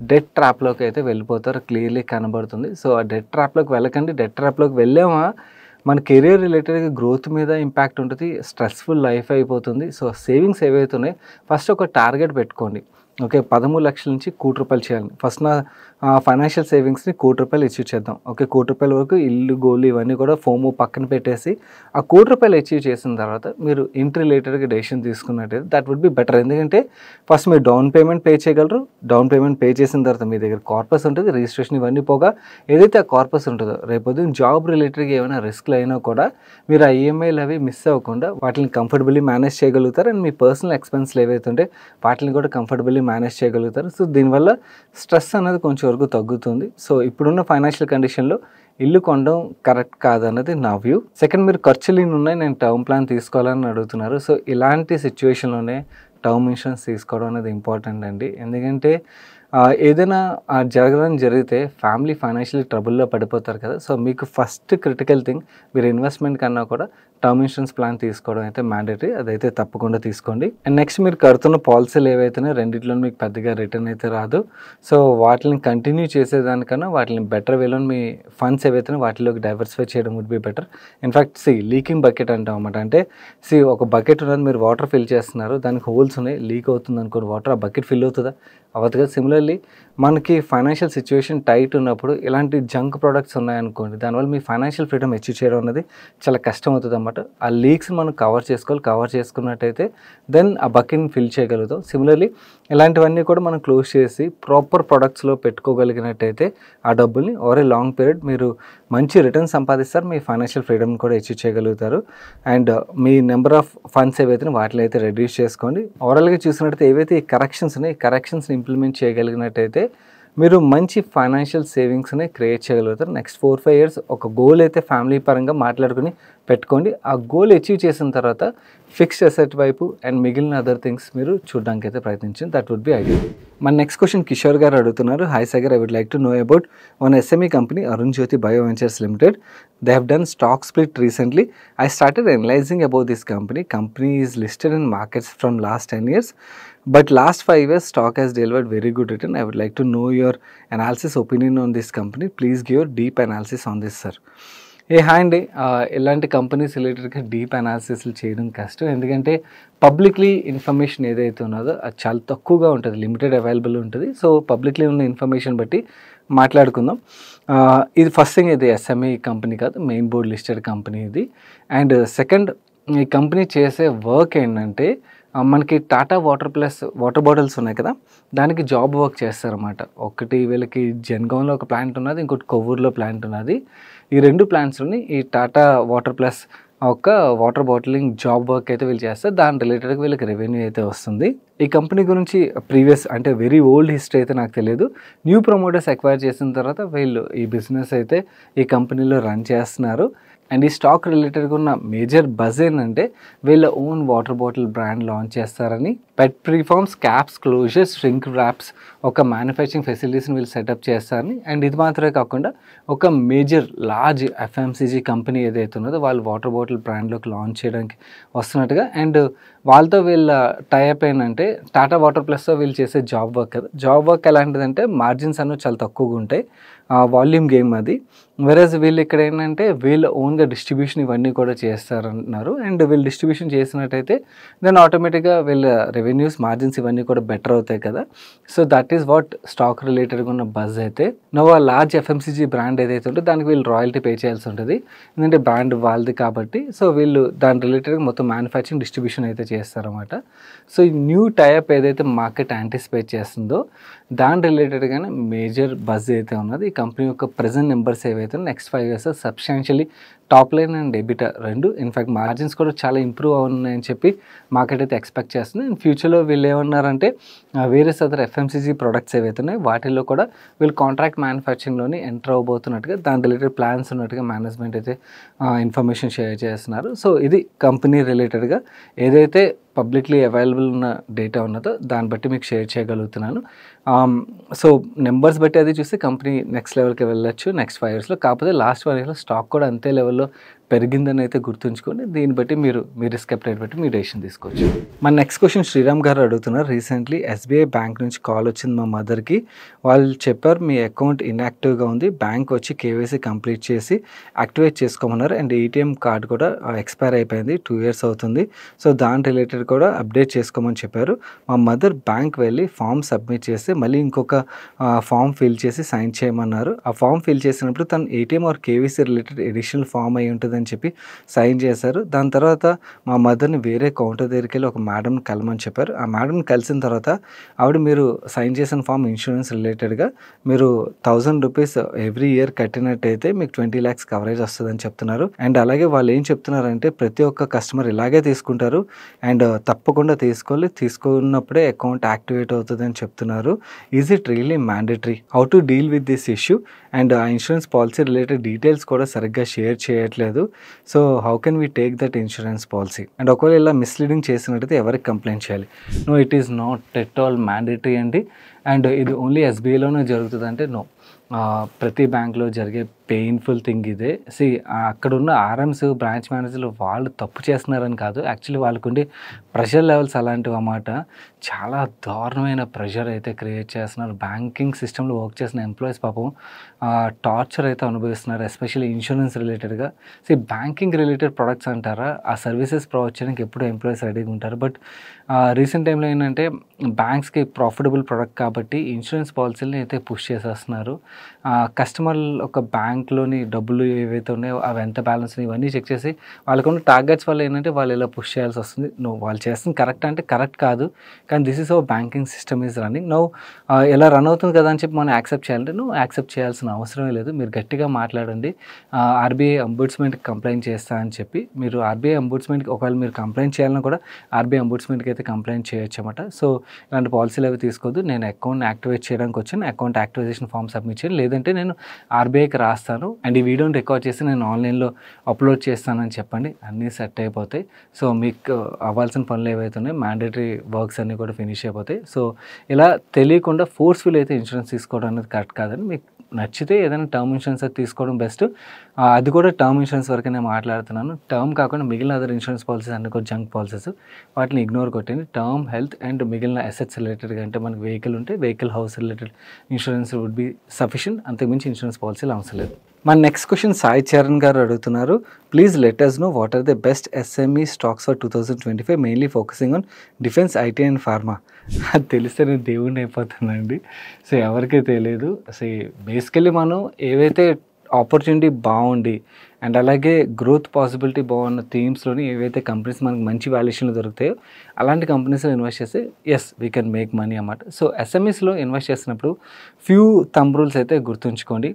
డెట్ ట్రాప్లోకి అయితే వెళ్ళిపోతారు, క్లియర్లీ కనబడుతుంది. సో ఆ డెట్ ట్రాప్లోకి వెళ్ళకండి. డెట్ ట్రాప్లోకి వెళ్ళామా మన కెరీర్ రిలేటెడ్గా గ్రోత్ మీద ఇంపాక్ట్ ఉంటుంది, స్ట్రెస్ఫుల్ లైఫ్ అయిపోతుంది. సో సేవింగ్స్ ఏవైతే ఉన్నాయో ఫస్ట్ ఒక టార్గెట్ పెట్టుకోండి. ఓకే, 13 లక్షల నుంచి ₹1,00,00,000 చేయాలి. ఫస్ట్ నా ఫైనాన్షియల్ సేవింగ్స్ని ₹1,00,00,000 అచీవ్ చేద్దాం. ఓకే, ₹1,00,00,000 వరకు ఇల్లు గోల్డ్ ఇవన్నీ కూడా ఫోమో పక్కన పెట్టేసి ఆ ₹1,00,00,000 అచీవ్ చేసిన తర్వాత మీరు ఇంటి రిలేటెడ్గా డెసిషన్ తీసుకున్నట్టయితే దట్ వుడ్ బి బెటర్. ఎందుకంటే ఫస్ట్ మీరు డౌన్ పేమెంట్ పే చేయగలరు. డౌన్ పేమెంట్ పే చేసిన తర్వాత మీ దగ్గర కార్పస్ ఉంటుంది, రిజిస్ట్రేషన్ ఇవన్నీ పోగా ఏదైతే ఆ కార్పస్ ఉంటుందో రేపొద్దున జాబ్ రిలేటెడ్గా ఏమైనా రిస్క్లు అయినా కూడా మీరు ఆ ఈఎంఐలు అవి మిస్ అవ్వకుండా వాటిని కంఫర్టబుల్లీ మేనేజ్ చేయగలుగుతారు. అండ్ మీ పర్సనల్ ఎక్స్పెన్స్లు ఏవైతే ఉంటే వాటిని కూడా కంఫర్టబుల్లీ మేనేజ్ చేయగలుగుతారు. సో దీనివల్ల స్ట్రెస్ అనేది కొంచెం వరకు తగ్గుతుంది. సో ఇప్పుడున్న ఫైనాన్షియల్ కండిషన్లో ఇల్లు కొనడం కరెక్ట్ కాదన్నది నా వ్యూ. సెకండ్, మీరు ఖర్చులు ఉన్నాయి, నేను టర్మ్ ప్లాన్ తీసుకోవాలని అడుగుతున్నారు. సో ఇలాంటి సిచ్యువేషన్లోనే టర్మ్ ఇన్సూరెన్స్ తీసుకోవడం అనేది ఇంపార్టెంట్ అండి. ఎందుకంటే ఏదైనా జరగదని జరిగితే ఫ్యామిలీ ఫైనాన్షియల్ ట్రబుల్లో పడిపోతారు కదా. సో మీకు ఫస్ట్ క్రిటికల్ థింగ్ మీరు ఇన్వెస్ట్మెంట్ కన్నా కూడా టర్మ్ ఇన్సూరెన్స్ ప్లాన్ తీసుకోవడం అయితే మ్యాండేటరీ, అదైతే తప్పకుండా తీసుకోండి. అండ్ నెక్స్ట్, మీరు కడుతున్న పాలసీలు ఏవైతున్నాయో రెండిట్లో మీకు పెద్దగా రిటర్న్ అయితే రాదు. సో వాటిని కంటిన్యూ చేసేదానికన్నా వాటిని బెటర్ వేలో మీ ఫండ్స్ ఏవైతున్నాయో వాటిలోకి డైవర్సిఫై చేయడం would be better. In fact leaking bucket అంటాం అన్నమాట. అంటే ఒక బకెట్ ఉన్నది, మీరు వాటర్ ఫిల్ చేస్తున్నారు, దానికి హోల్స్ ఉన్నాయి, లీక్ అవుతుంది అనుకోండి వాటర్, ఆ బకెట్ ఫిల్ అవుతుందా? అవ్వదు కదా. సిమిలర్లీ మనకి ఫైనాన్షియల్ సిచ్యువేషన్ టైట్ ఉన్నప్పుడు ఇలాంటి జంక్ ప్రోడక్ట్స్ ఉన్నాయనుకోండి, దానివల్ల మీ ఫైనాన్షియల్ ఫ్రీడమ్ అచీవ్ చేయడం అనేది చాలా కష్టం అవుతుంది అన్నమాట. ఆ లీక్స్ మనం కవర్ చేసుకున్నట్టయితే దెన్ ఆ బకెట్ని ఫిల్ చేయగలుగుతాం. సిమిలర్లీ ఇలాంటివన్నీ కూడా మనం క్లోజ్ చేసి ప్రాపర్ ప్రొడక్ట్స్లో పెట్టుకోగలిగినట్టయితే ఆ డబ్బుల్ని ఓవర్ ఏ లాంగ్ పీరియడ్ మీరు మంచి రిటర్న్ సంపాదిస్తారు, మీ ఫైనాన్షియల్ ఫ్రీడమ్ కూడా అచీవ్ చేయగలుగుతారు. And me number of funds ఏవైతే వాటిని అయితే రెడ్యూస్ చేసుకోండి. ఓవరాల్గా చూసినట్టయితే ఏవైతే ఈ కరెక్షన్స్ ఉన్నాయి, ఈ కరెక్షన్స్ని ఇంప్లిమెంట్ చేయగలిగినట్టయితే మీరు మంచి ఫైనాన్షియల్ సేవింగ్స్ని క్రియేట్ చేయగలుగుతారు. నెక్స్ట్ 4-5 ఇయర్స్ ఒక గోల్ అయితే ఫ్యామిలీ పరంగా మాట్లాడుకుని పెట్టుకోండి. ఆ గోల్ అచీవ్ చేసిన తర్వాత ఫిక్స్డ్ అసెట్ వైపు అండ్ మిగిలిన అదర్ థింగ్స్ మీరు చూడడానికి అయితే ప్రయత్నించండి. That would be ideal. మన నెక్స్ట్ క్వశ్చన్ కిషోర్ గారు అడుగుతున్నారు. Hi Sagar, I would like to know about one SME company, Arun Jyoti Bio Ventures Limited. They have done stock split recently. I started analyzing about this company. Company is listed in markets from last 10 years. But last 5 years, stock has delivered very good return. I would like to know your analysis opinion on this company. Please give your deep analysis on this, sir. Hi అండి, ఇలాంటి companies రిలేటెడ్గా deep అనాలిసిస్లు చేయడం కష్టం. ఎందుకంటే publicly information ఏదైతే ఉన్నదో అది చాలా తక్కువగా ఉంటుంది, లిమిటెడ్ అవైలబుల్ ఉంటుంది. సో పబ్లిక్లీ ఉన్న ఇన్ఫర్మేషన్ బట్టి మాట్లాడుకుందాం. ఇది ఫస్ట్ థింగ్, ఇది SME కంపెనీ కాదు, మెయిన్ బోర్డ్ లిస్టెడ్ కంపెనీ ఇది. అండ్ సెకండ్, ఈ కంపెనీ చేసే వర్క్ ఏంటంటే మనకి టాటా వాటర్ బాటిల్స్ ఉన్నాయి కదా, దానికి జాబ్ వర్క్ చేస్తారన్నమాట. ఒకటి వీళ్ళకి జన్గాంలో ఒక ప్లాంట్ ఉన్నది, ఇంకోటి కొవ్వూరులో ప్లాంట్ ఉన్నది. ఈ 2 ప్లాంట్స్లోని ఈ టాటా ఒక వాటర్ బాటిలింగ్ జాబ్ వర్క్ అయితే వీళ్ళు చేస్తారు. దాని రిలేటెడ్గా వీళ్ళకి రెవెన్యూ అయితే వస్తుంది. ఈ కంపెనీ గురించి ప్రీవియస్ అంటే వెరీ ఓల్డ్ హిస్టరీ అయితే నాకు తెలియదు. న్యూ ప్రమోటర్స్ ఎక్వైర్ చేసిన తర్వాత వీళ్ళు ఈ బిజినెస్ అయితే ఈ కంపెనీలో రన్ చేస్తున్నారు. అండ్ ఈ స్టాక్ రిలేటెడ్గా ఉన్న మేజర్ బజ్ ఏంటంటే వీళ్ళ own water bottle brand launch చేస్తారని, పెట్ ప్రీఫార్మ్స్, క్యాప్స్, క్లోజర్స్, ష్రింక్ ర్యాప్స్ ఒక మ్యానుఫ్యాక్చరింగ్ ఫెసిలిటీస్ని వీళ్ళు సెటప్ చేస్తారని. అండ్ ఇది మాత్రమే కాకుండా ఒక మేజర్ లార్జ్ FMCG కంపెనీ ఏదైతే ఉన్నదో వాళ్ళు వాటర్ బాటిల్ బ్రాండ్లోకి లాంచ్ చేయడానికి వస్తున్నట్టుగా. అండ్ వాళ్ళతో వీళ్ళ టైఅప్ ఏంటంటే టాటా వాటర్ ప్లస్తో వీళ్ళు చేసే జాబ్ వర్క్ కదా. జాబ్ వర్క్ ఎలాంటిదంటే మార్జిన్స్ అనేవి చాలా తక్కువగా ఉంటాయి, వాల్యూమ్ గేమ్ అది. వెరస్ వీళ్ళు ఇక్కడ ఏంటంటే వీళ్ళు ఓన్గా డిస్ట్రిబ్యూషన్ ఇవన్నీ కూడా చేస్తారంటున్నారు. అండ్ వీళ్ళు డిస్ట్రిబ్యూషన్ చేసినట్టయితే దెన్ ఆటోమేటిక్గా వీళ్ళ రెవెన్యూస్, మార్జిన్స్ ఇవన్నీ కూడా బెటర్ అవుతాయి కదా. So that is what stock రిలేటెడ్గా ఉన్న బజ్ అయితే. నో ఆ లార్జ్ FMCG బ్రాండ్ ఏదైతే ఉంటే దానికి వీళ్ళు రాయల్టీ పే చేయాల్సి ఉంటుంది, ఎందుకంటే బ్రాండ్ వాళ్ళది కాబట్టి. సో వీళ్ళు దాని రిలేటెడ్గా మొత్తం మ్యానుఫ్యాక్చరింగ్, డిస్ట్రిబ్యూషన్ అయితే చేస్తారన్నమాట. సో ఈ న్యూ టైప్ ఏదైతే మార్కెట్ యాంటిసిపేట్ చేస్తుందో దాని రిలేటెడ్గానే మేజర్ బజ్ అయితే ఉన్నది. ఈ కంపెనీ యొక్క ప్రెజెంట్ నెంబర్స్ ఏవైతే next 5 years substantially top line and EBITDA 2, in fact margins కూడా చాలా ఇంప్రూవ్ అవునాయని చెప్పి మార్కెట్ అయితే ఎక్స్పెక్ట్ చేస్తుంది. అండ్ ఫ్యూచర్ ఫ్యూచర్లో వీళ్ళు ఏమన్నారంటే వేరే అదర్ ఎఫ్ఎంసీజీ ప్రొడక్ట్స్ ఏవైతే ఉన్నాయో వాటిల్లో కూడా వీళ్ళు కాంట్రాక్ట్ మ్యానుఫ్యాక్చరింగ్లోని ఎంటర్ అవబోతున్నట్టుగా దాని రిలేటెడ్ ప్లాన్స్ ఉన్నట్టుగా మేనేజ్మెంట్ అయితే ఇన్ఫర్మేషన్ షేర్ చేస్తున్నారు. సో ఇది కంపెనీ రిలేటెడ్గా ఏదైతే పబ్లిక్లీ అవైలబుల్ ఉన్న డేటా ఉన్నదో దాన్ని బట్టి మీకు షేర్ చేయగలుగుతున్నాను. సో నెంబర్స్ బట్టి అది చూస్తే కంపెనీ నెక్స్ట్ లెవెల్కి వెళ్ళొచ్చు నెక్స్ట్ 5 yearsలో. కాకపోతే లాస్ట్ 1 yearలో స్టాక్ కూడా అంతే లెవెల్లో పెరిగిందని అయితే గుర్తుంచుకోండి. దీన్ని బట్టి మీరు మీ రిస్క్ అప్టైట్ బట్టి మీ డెసిషన్ తీసుకోవచ్చు. మన నెక్స్ట్ క్వశ్చన్ శ్రీరామ్ గారు అడుగుతున్నారు. రీసెంట్లీ ఎస్బీఐ బ్యాంక్ నుంచి కాల్ వచ్చింది మా మదర్కి. వాళ్ళు చెప్పారు మీ అకౌంట్ ఇన్యాక్టివ్గా ఉంది, బ్యాంక్ వచ్చి కేవైసీ కంప్లీట్ చేసి యాక్టివేట్ చేసుకోమన్నారు అండ్ ఏటీఎం కార్డ్ కూడా ఎక్స్పైర్ అయిపోయింది, 2 years అవుతుంది. సో దాని రిలేటెడ్ కూడా అప్డేట్ చేసుకోమని చెప్పారు. మా మదర్ బ్యాంక్ వెళ్ళి ఫామ్ సబ్మిట్ చేసి మళ్ళీ ఇంకొక ఫామ్ ఫిల్ చేసి సైన్ చేయమన్నారు. ఆ ఫామ్ ఫిల్ చేసినప్పుడు తను ATM or KYC related additional form అయి ఉంటుందని చెప్పి సైన్ చేశారు. దాని తర్వాత మా మదర్ని వేరే కౌంటర్ దగ్గరికి వెళ్ళి ఒక మేడంని కలమని చెప్పారు. ఆ మేడంని కలిసిన తర్వాత ఆవిడ మీరు సైన్ చేసిన ఫామ్ ఇన్సూరెన్స్ రిలేటెడ్గా మీరు 1000 rupees ఎవ్రీ ఇయర్ కట్టినట్టయితే మీకు 20 lakhs కవరేజ్ వస్తుందని చెప్తున్నారు. అండ్ అలాగే వాళ్ళు ఏం చెప్తున్నారంటే ప్రతి ఒక్క కస్టమర్ ఇలాగే తీసుకుంటారు అండ్ తప్పకుండా తీసుకోవాలి, తీసుకున్నప్పుడే అకౌంట్ యాక్టివేట్ అవుతుంది అని చెప్తున్నారు. Is it really mandatory? How to deal with this issue? And ఆ ఇన్సూరెన్స్ పాలసీ రిలేటెడ్ డీటెయిల్స్ కూడా సరిగ్గా షేర్ చేయట్లేదు. So how can we take that insurance policy? And ఒకవేళ ఇలా మిస్లీడింగ్ చేసినట్టయితే ఎవరికి కంప్లైంట్ చేయాలి? No, it is not at all mandatory అండి. అండ్ ఇది ఓన్లీ ఎస్బీఐలోనే జరుగుతుంది అంటే నో, ప్రతి బ్యాంక్లో జరిగే పెయిన్ఫుల్ థింగ్ ఇదే. అక్కడున్న ఆర్ఎమ్స్ బ్రాంచ్ మేనేజర్లు వాళ్ళు తప్పు చేస్తున్నారని కాదు, యాక్చువల్లీ వాళ్ళకుండే ప్రెషర్ లెవెల్స్ అలాంటివి అన్నమాట. చాలా దారుణమైన ప్రెషర్ అయితే క్రియేట్ చేస్తున్నారు. బ్యాంకింగ్ సిస్టంలో వర్క్ చేసిన ఎంప్లాయీస్ పాపం టార్చర్ అయితే అనుభవిస్తున్నారు, ఎస్పెషల్లీ ఇన్సూరెన్స్ రిలేటెడ్గా. బ్యాంకింగ్ రిలేటెడ్ ప్రొడక్ట్స్ అంటారా, ఆ సర్వీసెస్ ప్రొవైడ్ చేయడానికి ఎప్పుడు ఎంప్లాయీస్ రెడీగా ఉంటారు. బట్ రీసెంట్ టైంలో ఏంటంటే బ్యాంక్స్కి ప్రాఫిటబుల్ ప్రొడక్ట్ కాబట్టి ఇన్సూరెన్స్ పాలసీలని అయితే పుష్ చేసేస్తున్నారు. కస్టమర్లు ఒక బ్యాంక్లోని డబ్బులు ఏవైతే ఉన్నాయో అవి ఎంత బ్యాలెన్స్ ఇవన్నీ చెక్ చేసి వాళ్ళకున్న టార్గెట్స్ వల్ల ఏంటంటే వాళ్ళు ఇలా పుష్ చేయాల్సి వస్తుంది. వాళ్ళు చేస్తుంది కరెక్ట్ అంటే కరెక్ట్ కాదు, కానీ this is our banking system is running now. ఎలా రన్ అవుతుంది కదా అని చెప్పి మనం యాక్సెప్ట్ చేయాలంటే నువ్వు యాక్సెప్ట్ చేయాల్సిన అవసరమే లేదు. మీరు గట్టిగా మాట్లాడండి, ఆర్బీఐ అంబుడ్స్మెంట్కి కంప్లైంట్ చేస్తా అని చెప్పి మీరు ఆర్బీఐ అంబుడ్స్మెంట్కి ఒకవేళ మీరు కంప్లైంట్ చేయాలన్నా కూడా ఆర్బీఐ అంబుడ్స్మెంట్కి అయితే కంప్లైంట్ చేయొచ్చు అన్నమాట. సో ఇలాంటి పాలసీలు అవి తీసుకోవద్దు. నేను అకౌంట్ని యాక్టివేట్ చేయడానికి వచ్చాను, అకౌంట్ యాక్టివేషన్ ఫామ్ సబ్మిట్ చేయాలి, లేదంటే నేను ఆర్బీఐకి రాస్తాను అండ్ ఈ వీడియోని రికార్డ్ చేసి నేను ఆన్లైన్లో అప్లోడ్ చేస్తానని చెప్పండి, అన్నీ సెట్ అయిపోతాయి. సో మీకు అవ్వాల్సిన పనులు ఏవైతే ఉన్నాయో మ్యాండేటరీ వర్క్స్ అన్నీ కూడా ఫినిష్ అయిపోతాయి. సో ఇలా తెలియకుండా ఫోర్స్ఫుల్ అయితే ఇన్సూరెన్స్ తీసుకోవడం అనేది కరెక్ట్ కాదని, మీకు నచ్చితే ఏదైనా టర్మ్ ఇన్సూరెన్స్ అయితే తీసుకోవడం బెస్ట్. అది కూడా టర్మ్ ఇన్సూరెన్స్ వరకే నేను మాట్లాడుతున్నాను. టర్మ్ కాకుండా మిగిలిన అదర్ ఇన్సూరెన్స్ పాలసీస్ అన్ని కూడా జంక్ పాలసీస్, వాటిని ఇగ్నోర్ కొట్టండి. టర్మ్, హెల్త్ అండ్ మిగిలిన అసెట్స్ రిలేటెడ్గా అంటే మనకి వెహికల్ ఉంటే vehicle, house related insurance would be sufficient, అంతకుమించి ఇన్సూరెన్స్ పాలసీలు అవసరం లేదు. మన నెక్స్ట్ క్వశ్చన్ సాయి చరణ్ గారు అడుగుతున్నారు. Please let us know what are the best SME stocks for 2025 mainly focusing on defence, IT and pharma. అది తెలిస్తే నేను దేవుడిని అయిపోతానండి. సో ఎవరికీ తెలియదు. బేసికలీ మనం ఏవైతే ఆపర్చునిటీ బాగుండి అండ్ అలాగే గ్రోత్ పాసిబిలిటీ బాగున్న థీమ్స్లోని ఏవైతే కంపెనీస్ మనకు మంచి వాల్యుయేషన్లు దొరుకుతాయో అలాంటి కంపెనీస్లో ఇన్వెస్ట్ చేస్తే yes we can make money అన్నమాట. సో ఎస్ఎంఈస్లో ఇన్వెస్ట్ చేసినప్పుడు ఫ్యూ థంబ్ రూల్స్ అయితే గుర్తుంచుకోండి.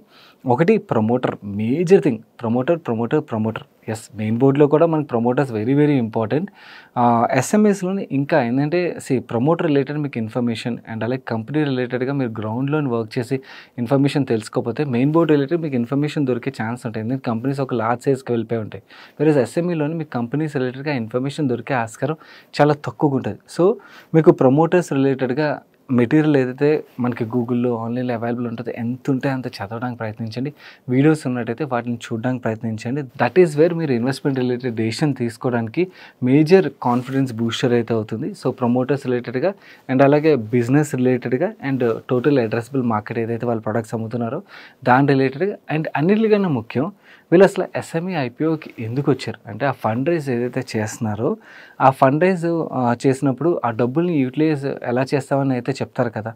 ఒకటి, promoter, major thing, promoter. Yes, main బోర్డ్లో కూడా మనకి ప్రమోటర్స్ వెరీ వెరీ ఇంపార్టెంట్. ఎస్ఎంఈస్లోని ఇంకా ఏంటంటే ప్రమోటర్ రిలేటెడ్ మీకు ఇన్ఫర్మేషన్ అండ్ అలాగే కంపెనీ రిలేటెడ్గా మీరు గ్రౌండ్లో వర్క్ చేసి ఇన్ఫర్మేషన్ తెలుసుకోకపోతే మెయిన్ బోర్డ్ రిలేటెడ్ మీకు ఇన్ఫర్మేషన్ దొరికే ఛాన్స్ ఉంటాయి. ఎందుకంటే కంపెనీస్ ఒక లార్జ్ సైజ్కి వెళ్ళిపోయి ఉంటాయి. వేరే ఎస్ఎంఈలోని మీకు కంపెనీస్ రిలేటెడ్గా ఇన్ఫర్మేషన్ దొరికే ఆస్కారం చాలా తక్కువగా ఉంటుంది. సో మీకు ప్రమోటర్స్ రిలేటెడ్గా మెటీరియల్ ఏదైతే మనకి గూగుల్లో ఆన్లైన్లో అవైలబుల్ ఉంటుందో ఎంత ఉంటే అంత చదవడానికి ప్రయత్నించండి. వీడియోస్ ఉన్నట్టయితే వాటిని చూడడానికి ప్రయత్నించండి. దట్ ఈస్ వేర్ మీరు ఇన్వెస్ట్మెంట్ రిలేటెడ్ డెసిషన్ తీసుకోవడానికి మేజర్ కాన్ఫిడెన్స్ బూస్టర్ అయితే అవుతుంది. సో ప్రమోటర్స్ రిలేటెడ్గా అండ్ అలాగే బిజినెస్ రిలేటెడ్గా అండ్ టోటల్ అడ్రసబుల్ మార్కెట్ ఏదైతే వాళ్ళ ప్రొడక్ట్స్ అమ్ముతున్నారో దాని రిలేటెడ్గా అండ్ అన్నిటికన్నా ముఖ్యం వీళ్ళు అసలు ఎస్ఎంఈ ఐపీఓకి ఎందుకు వచ్చారు అంటే ఆ ఫండ్ రైజ్ ఏదైతే చేస్తున్నారో ఆ ఫండ్ రైజ్ చేసినప్పుడు ఆ డబ్బుల్ని యూటిలైజ్ ఎలా చేస్తామని అయితే చెప్తారు కదా.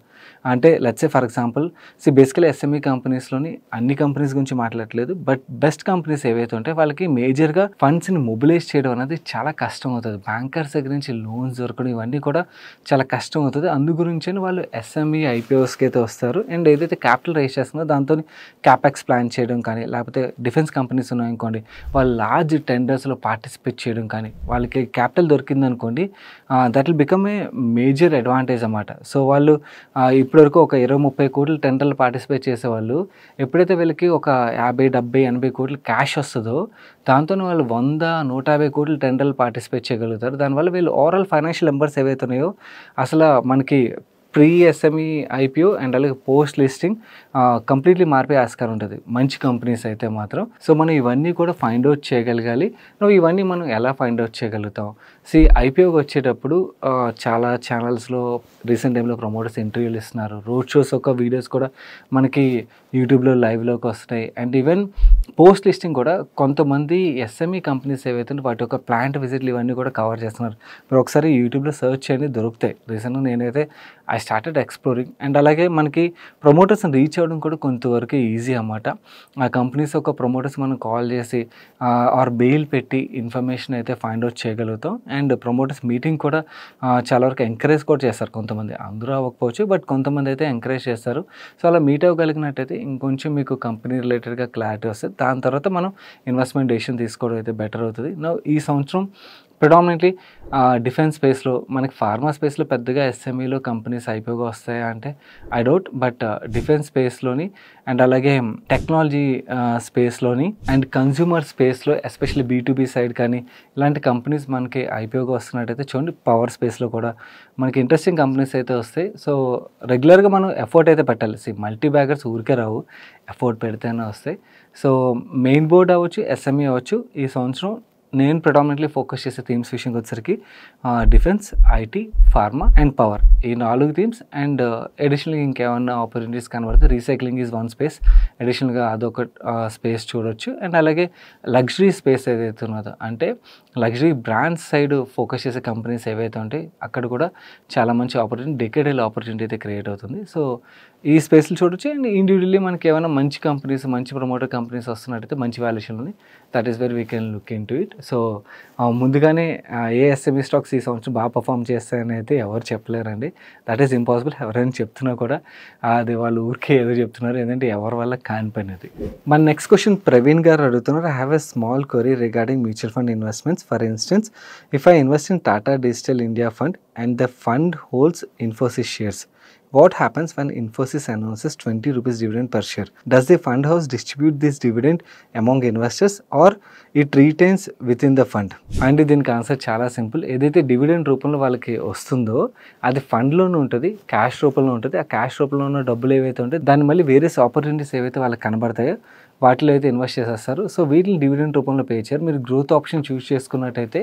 అంటే let's say for example basically SME కంపెనీస్లోని అన్ని కంపెనీస్ గురించి మాట్లాడట్లేదు, బట్ బెస్ట్ కంపెనీస్ ఏవైతే ఉంటాయో వాళ్ళకి మేజర్గా ఫండ్స్ని మొబిలైజ్ చేయడం అనేది చాలా కష్టం అవుతుంది. బ్యాంకర్స్ దగ్గర నుంచి లోన్స్ దొరకడం ఇవన్నీ కూడా చాలా కష్టం అవుతుంది. అందు గురించి వాళ్ళు ఎస్ఎంఈ ఐపీఓస్కి అయితే వస్తారు. అండ్ ఏదైతే క్యాపిటల్ రైజ్ చేస్తుందో దాంతో క్యాపెక్స్ ప్లాన్ చేయడం కానీ లేకపోతే డిఫెన్స్ కంపెనీస్ ఉన్నాయనుకోండి, వాళ్ళు లార్జ్ టెండర్స్లో పార్టిసిపేట్ చేయడం కానీ, వాళ్ళకి క్యాపిటల్ దొరికిందనుకోండి, that will become a major advantage అన్నమాట. సో వాళ్ళు ఇప్పటివరకు ఒక 20-30 కోట్లు టెండర్లు పార్టిసిపేట్ చేసేవాళ్ళు, ఎప్పుడైతే వీళ్ళకి ఒక 50, 70, 80 కోట్లు క్యాష్ వస్తుందో, దాంతో వాళ్ళు 100, 150 కోట్లు టెండర్లు పార్టిసిపేట్ చేయగలుగుతారు. దానివల్ల వీళ్ళు ఓవరాల్ ఫైనాన్షియల్ నెంబర్స్ ఏవైతే ఉన్నాయో అసలు మనకి ప్రీ ఎస్ఎంఈ ఐపీఓ అండ్ అలాగే పోస్ట్ లిస్టింగ్ కంప్లీట్లీ మారిపోయే ఆస్కారం ఉంటుంది మంచి కంపెనీస్ అయితే మాత్రం. సో మనం ఇవన్నీ కూడా ఫైండ్ అవుట్ చేయగలగాలి. ఇవన్నీ మనం ఎలా ఫైండ్ అవుట్ చేయగలుగుతాం? ఐపీఓకి వచ్చేటప్పుడు చాలా ఛానల్స్లో రీసెంట్ టైంలో ప్రమోటర్స్ ఇంటర్వ్యూలు ఇస్తున్నారు, రోడ్ షోస్ ఒక వీడియోస్ కూడా మనకి యూట్యూబ్లో లైవ్లోకి వస్తున్నాయి. అండ్ ఈవెన్ పోస్ట్ లిస్టింగ్ కూడా కొంతమంది ఎస్ఎంఈ కంపెనీస్ ఏవైతే వాటి యొక్క ప్లాంట్ విజిట్లు ఇవన్నీ కూడా కవర్ చేస్తున్నారు. మీరు ఒకసారి యూట్యూబ్లో సెర్చ్ చేయండి, దొరుకుతాయి. రీసెంట్గా నేనైతే ఐ స్టార్టెడ్ ఎక్స్ప్లోరింగ్. అండ్ అలాగే మనకి ప్రమోటర్స్ని రీచ్ అవ్వడం కూడా కొంతవరకు ఈజీ అన్నమాట. ఆ కంపెనీస్ యొక్క ప్రమోటర్స్ మనం కాల్ చేసి ఆర్ బెయిల్ పెట్టి ఇన్ఫర్మేషన్ అయితే ఫైండ్ అవుట్ చేయగలుగుతాం. అండ్ ప్రమోటర్స్ మీటింగ్ కూడా చాలా వరకు ఎంకరేజ్ కూడా చేస్తారు కొంతమంది, అందరూ అవ్వకపోవచ్చు, బట్ కొంతమంది అయితే ఎంకరేజ్ చేస్తారు. సో అలా మీట్ అవ్వగలిగినట్టయితే ఇంకొంచెం మీకు కంపెనీ రిలేటెడ్గా క్లారిటీ వస్తుంది. దాని తర్వాత మనం ఇన్వెస్ట్మెంట్ డెసిషన్ తీసుకోవడం అయితే బెటర్ అవుతుంది. ఈ సంవత్సరం ప్రిడామినెంట్లీ డిఫెన్స్ స్పేస్లో, మనకి ఫార్మా స్పేస్లో పెద్దగా ఎస్ఎంఈలో కంపెనీస్ ఐపీఓగా వస్తాయా అంటే ఐ డౌట్. బట్ డిఫెన్స్ స్పేస్లోని అండ్ అలాగే టెక్నాలజీ స్పేస్లోని అండ్ కన్జ్యూమర్ స్పేస్లో ఎస్పెషల్లీ B2B సైడ్ కానీ ఇలాంటి కంపెనీస్ మనకి ఐపీఓగా వస్తున్నట్టయితే చూడండి. పవర్ స్పేస్లో కూడా మనకి ఇంట్రెస్టింగ్ కంపెనీస్ అయితే వస్తాయి. సో రెగ్యులర్గా మనం ఎఫర్ట్ అయితే పెట్టాలి. మల్టీ బ్యాగర్స్ ఊరికే రావు, ఎఫర్ట్ పెడితేనే వస్తాయి. సో మెయిన్ బోర్డ్ అవ్వచ్చు, ఎస్ఎంఈ అవ్వచ్చు. ఈ సంవత్సరం నేను ప్రిడామినెంట్లీ ఫోకస్ చేసే థీమ్స్ విషయంకి వచ్చేసరికి defence, IT, pharma and power, ఈ 4 థీమ్స్. అండ్ అడిషనల్గా ఇంకేమన్నా ఆపర్చునిటీస్ కనబడితే రీసైక్లింగ్ ఈజ్ వన్ స్పేస్, అడిషనల్గా అదొక స్పేస్ చూడొచ్చు. అండ్ అలాగే లగ్జరీ స్పేస్ ఏదైతే ఉన్నదో, అంటే లగ్జరీ బ్రాండ్స్ సైడ్ ఫోకస్ చేసే కంపెనీస్ ఏవైతే ఉంటాయి అక్కడ కూడా చాలా మంచి ఆపర్చునిటీ, డెకేడల్ ఆపర్చునిటీ అయితే క్రియేట్ అవుతుంది. సో ఈ స్పేస్లు చూడొచ్చు. అండ్ ఇండివిజువల్లీ మనకి ఏమైనా మంచి కంపెనీస్, మంచి ప్రమోటర్ కంపెనీస్ వస్తున్నట్టయితే మంచి వాల్యుయేషన్ ఉంది. That is where we can look in to it. So ముందుగానే ఏ ఎస్ఎంఈ స్టాక్స్ ఈ సంవత్సరం బాగా పర్ఫామ్ చేస్తాయని అయితే ఎవరు చెప్పలేరండి. That is impossible. ఎవరైనా చెప్తున్నా కూడా అది వాళ్ళు ఊరికే ఏదో చెప్తున్నారు, ఏంటంటే ఎవరి వల్ల కాని పని అది. మన నెక్స్ట్ క్వశ్చన్ ప్రవీణ్ గారు అడుగుతున్నారు. I have a small query regarding mutual fund investments. For instance, if I invest in Tata digital India fund and the fund holds Infosys shares, what happens when Infosys announces 20 rupees dividend per share? Does the fund house distribute this dividend among investors or it retains within the fund? And దీనికి answer చాలా simple. ఏదైతే dividend రూపంలో వాళ్ళకి వస్తుందో అది ఫండ్లోనే ఉంటుంది, cash రూపంలో ఉంటుంది. ఆ క్యాష్ రూపంలో ఉన్న డబ్బులు ఏవైతే ఉంటాయో దాన్ని మళ్ళీ వేరియస్ ఆపర్చునిటీస్ ఏవైతే వాళ్ళకి కనబడతాయో వాటిలో అయితే ఇన్వెస్ట్ చేసేస్తారు. సో వీటిని డివిడెండ్ రూపంలో పే చేయరు. మీరు గ్రోత్ ఆప్షన్ చూస్ చేసుకున్నట్టయితే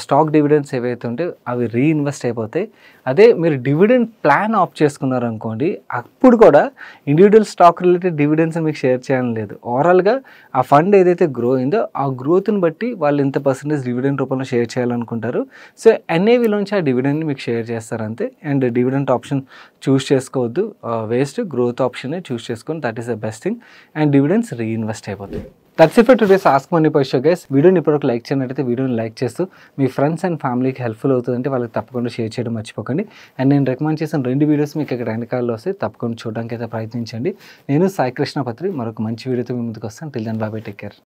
స్టాక్ డివిడెండ్స్ ఏవైతే ఉంటే అవి రీఇన్వెస్ట్ అయిపోతాయి. అదే మీరు డివిడెండ్ ప్లాన్ ఆప్ట్ చేసుకున్నారనుకోండి, అప్పుడు కూడా ఇండివిజువల్ స్టాక్ రిలేటెడ్ డివిడెండ్స్ మీకు షేర్ చేయడం లేదు. ఓవరాల్గా ఆ ఫండ్ ఏదైతే గ్రో అయిందో ఆ గ్రోత్ని బట్టి వాళ్ళు ఎంత పర్సెంటేజ్ డివిడెండ్ రూపంలో షేర్ చేయాలనుకుంటారు. సో ఎన్ఏవిలోంచి ఆ డివిడెండ్ని మీకు షేర్ చేస్తారు అంతే. అండ్ డివిడెండ్ ఆప్షన్ చూస్ చేసుకోవద్దు, వేస్ట్. గ్రోత్ ఆప్షనే చూస్ చేసుకొని, that is the best thing. And dividends reinvest అయిపోతాయి. That's it for today's ask money per show guys. వీడియోని ఇప్పటివరకు లైక్ చేయనట్టయితే వీడియోని లైక్ చేస్తూ మీ ఫ్రెండ్స్ అండ్ ఫ్యామిలీకి హెల్ప్ఫుల్ అవుతుందంటే వాళ్ళకి తప్పకుండా షేర్ చేయడం మర్చిపోకండి. అండ్ నేను రికమెండ్ చేసిన 2 వీడియోస్ మీకు ఇక్కడ వెనకాలలో వస్తాయి, తప్పకుండా చూడడానికి అయితే ప్రయత్నించండి. నేను సాయి కృష్ణ పత్రి మరొక మంచి వీడియోతో మీ ముందుకు వస్తాను. Till then bye bye, take care.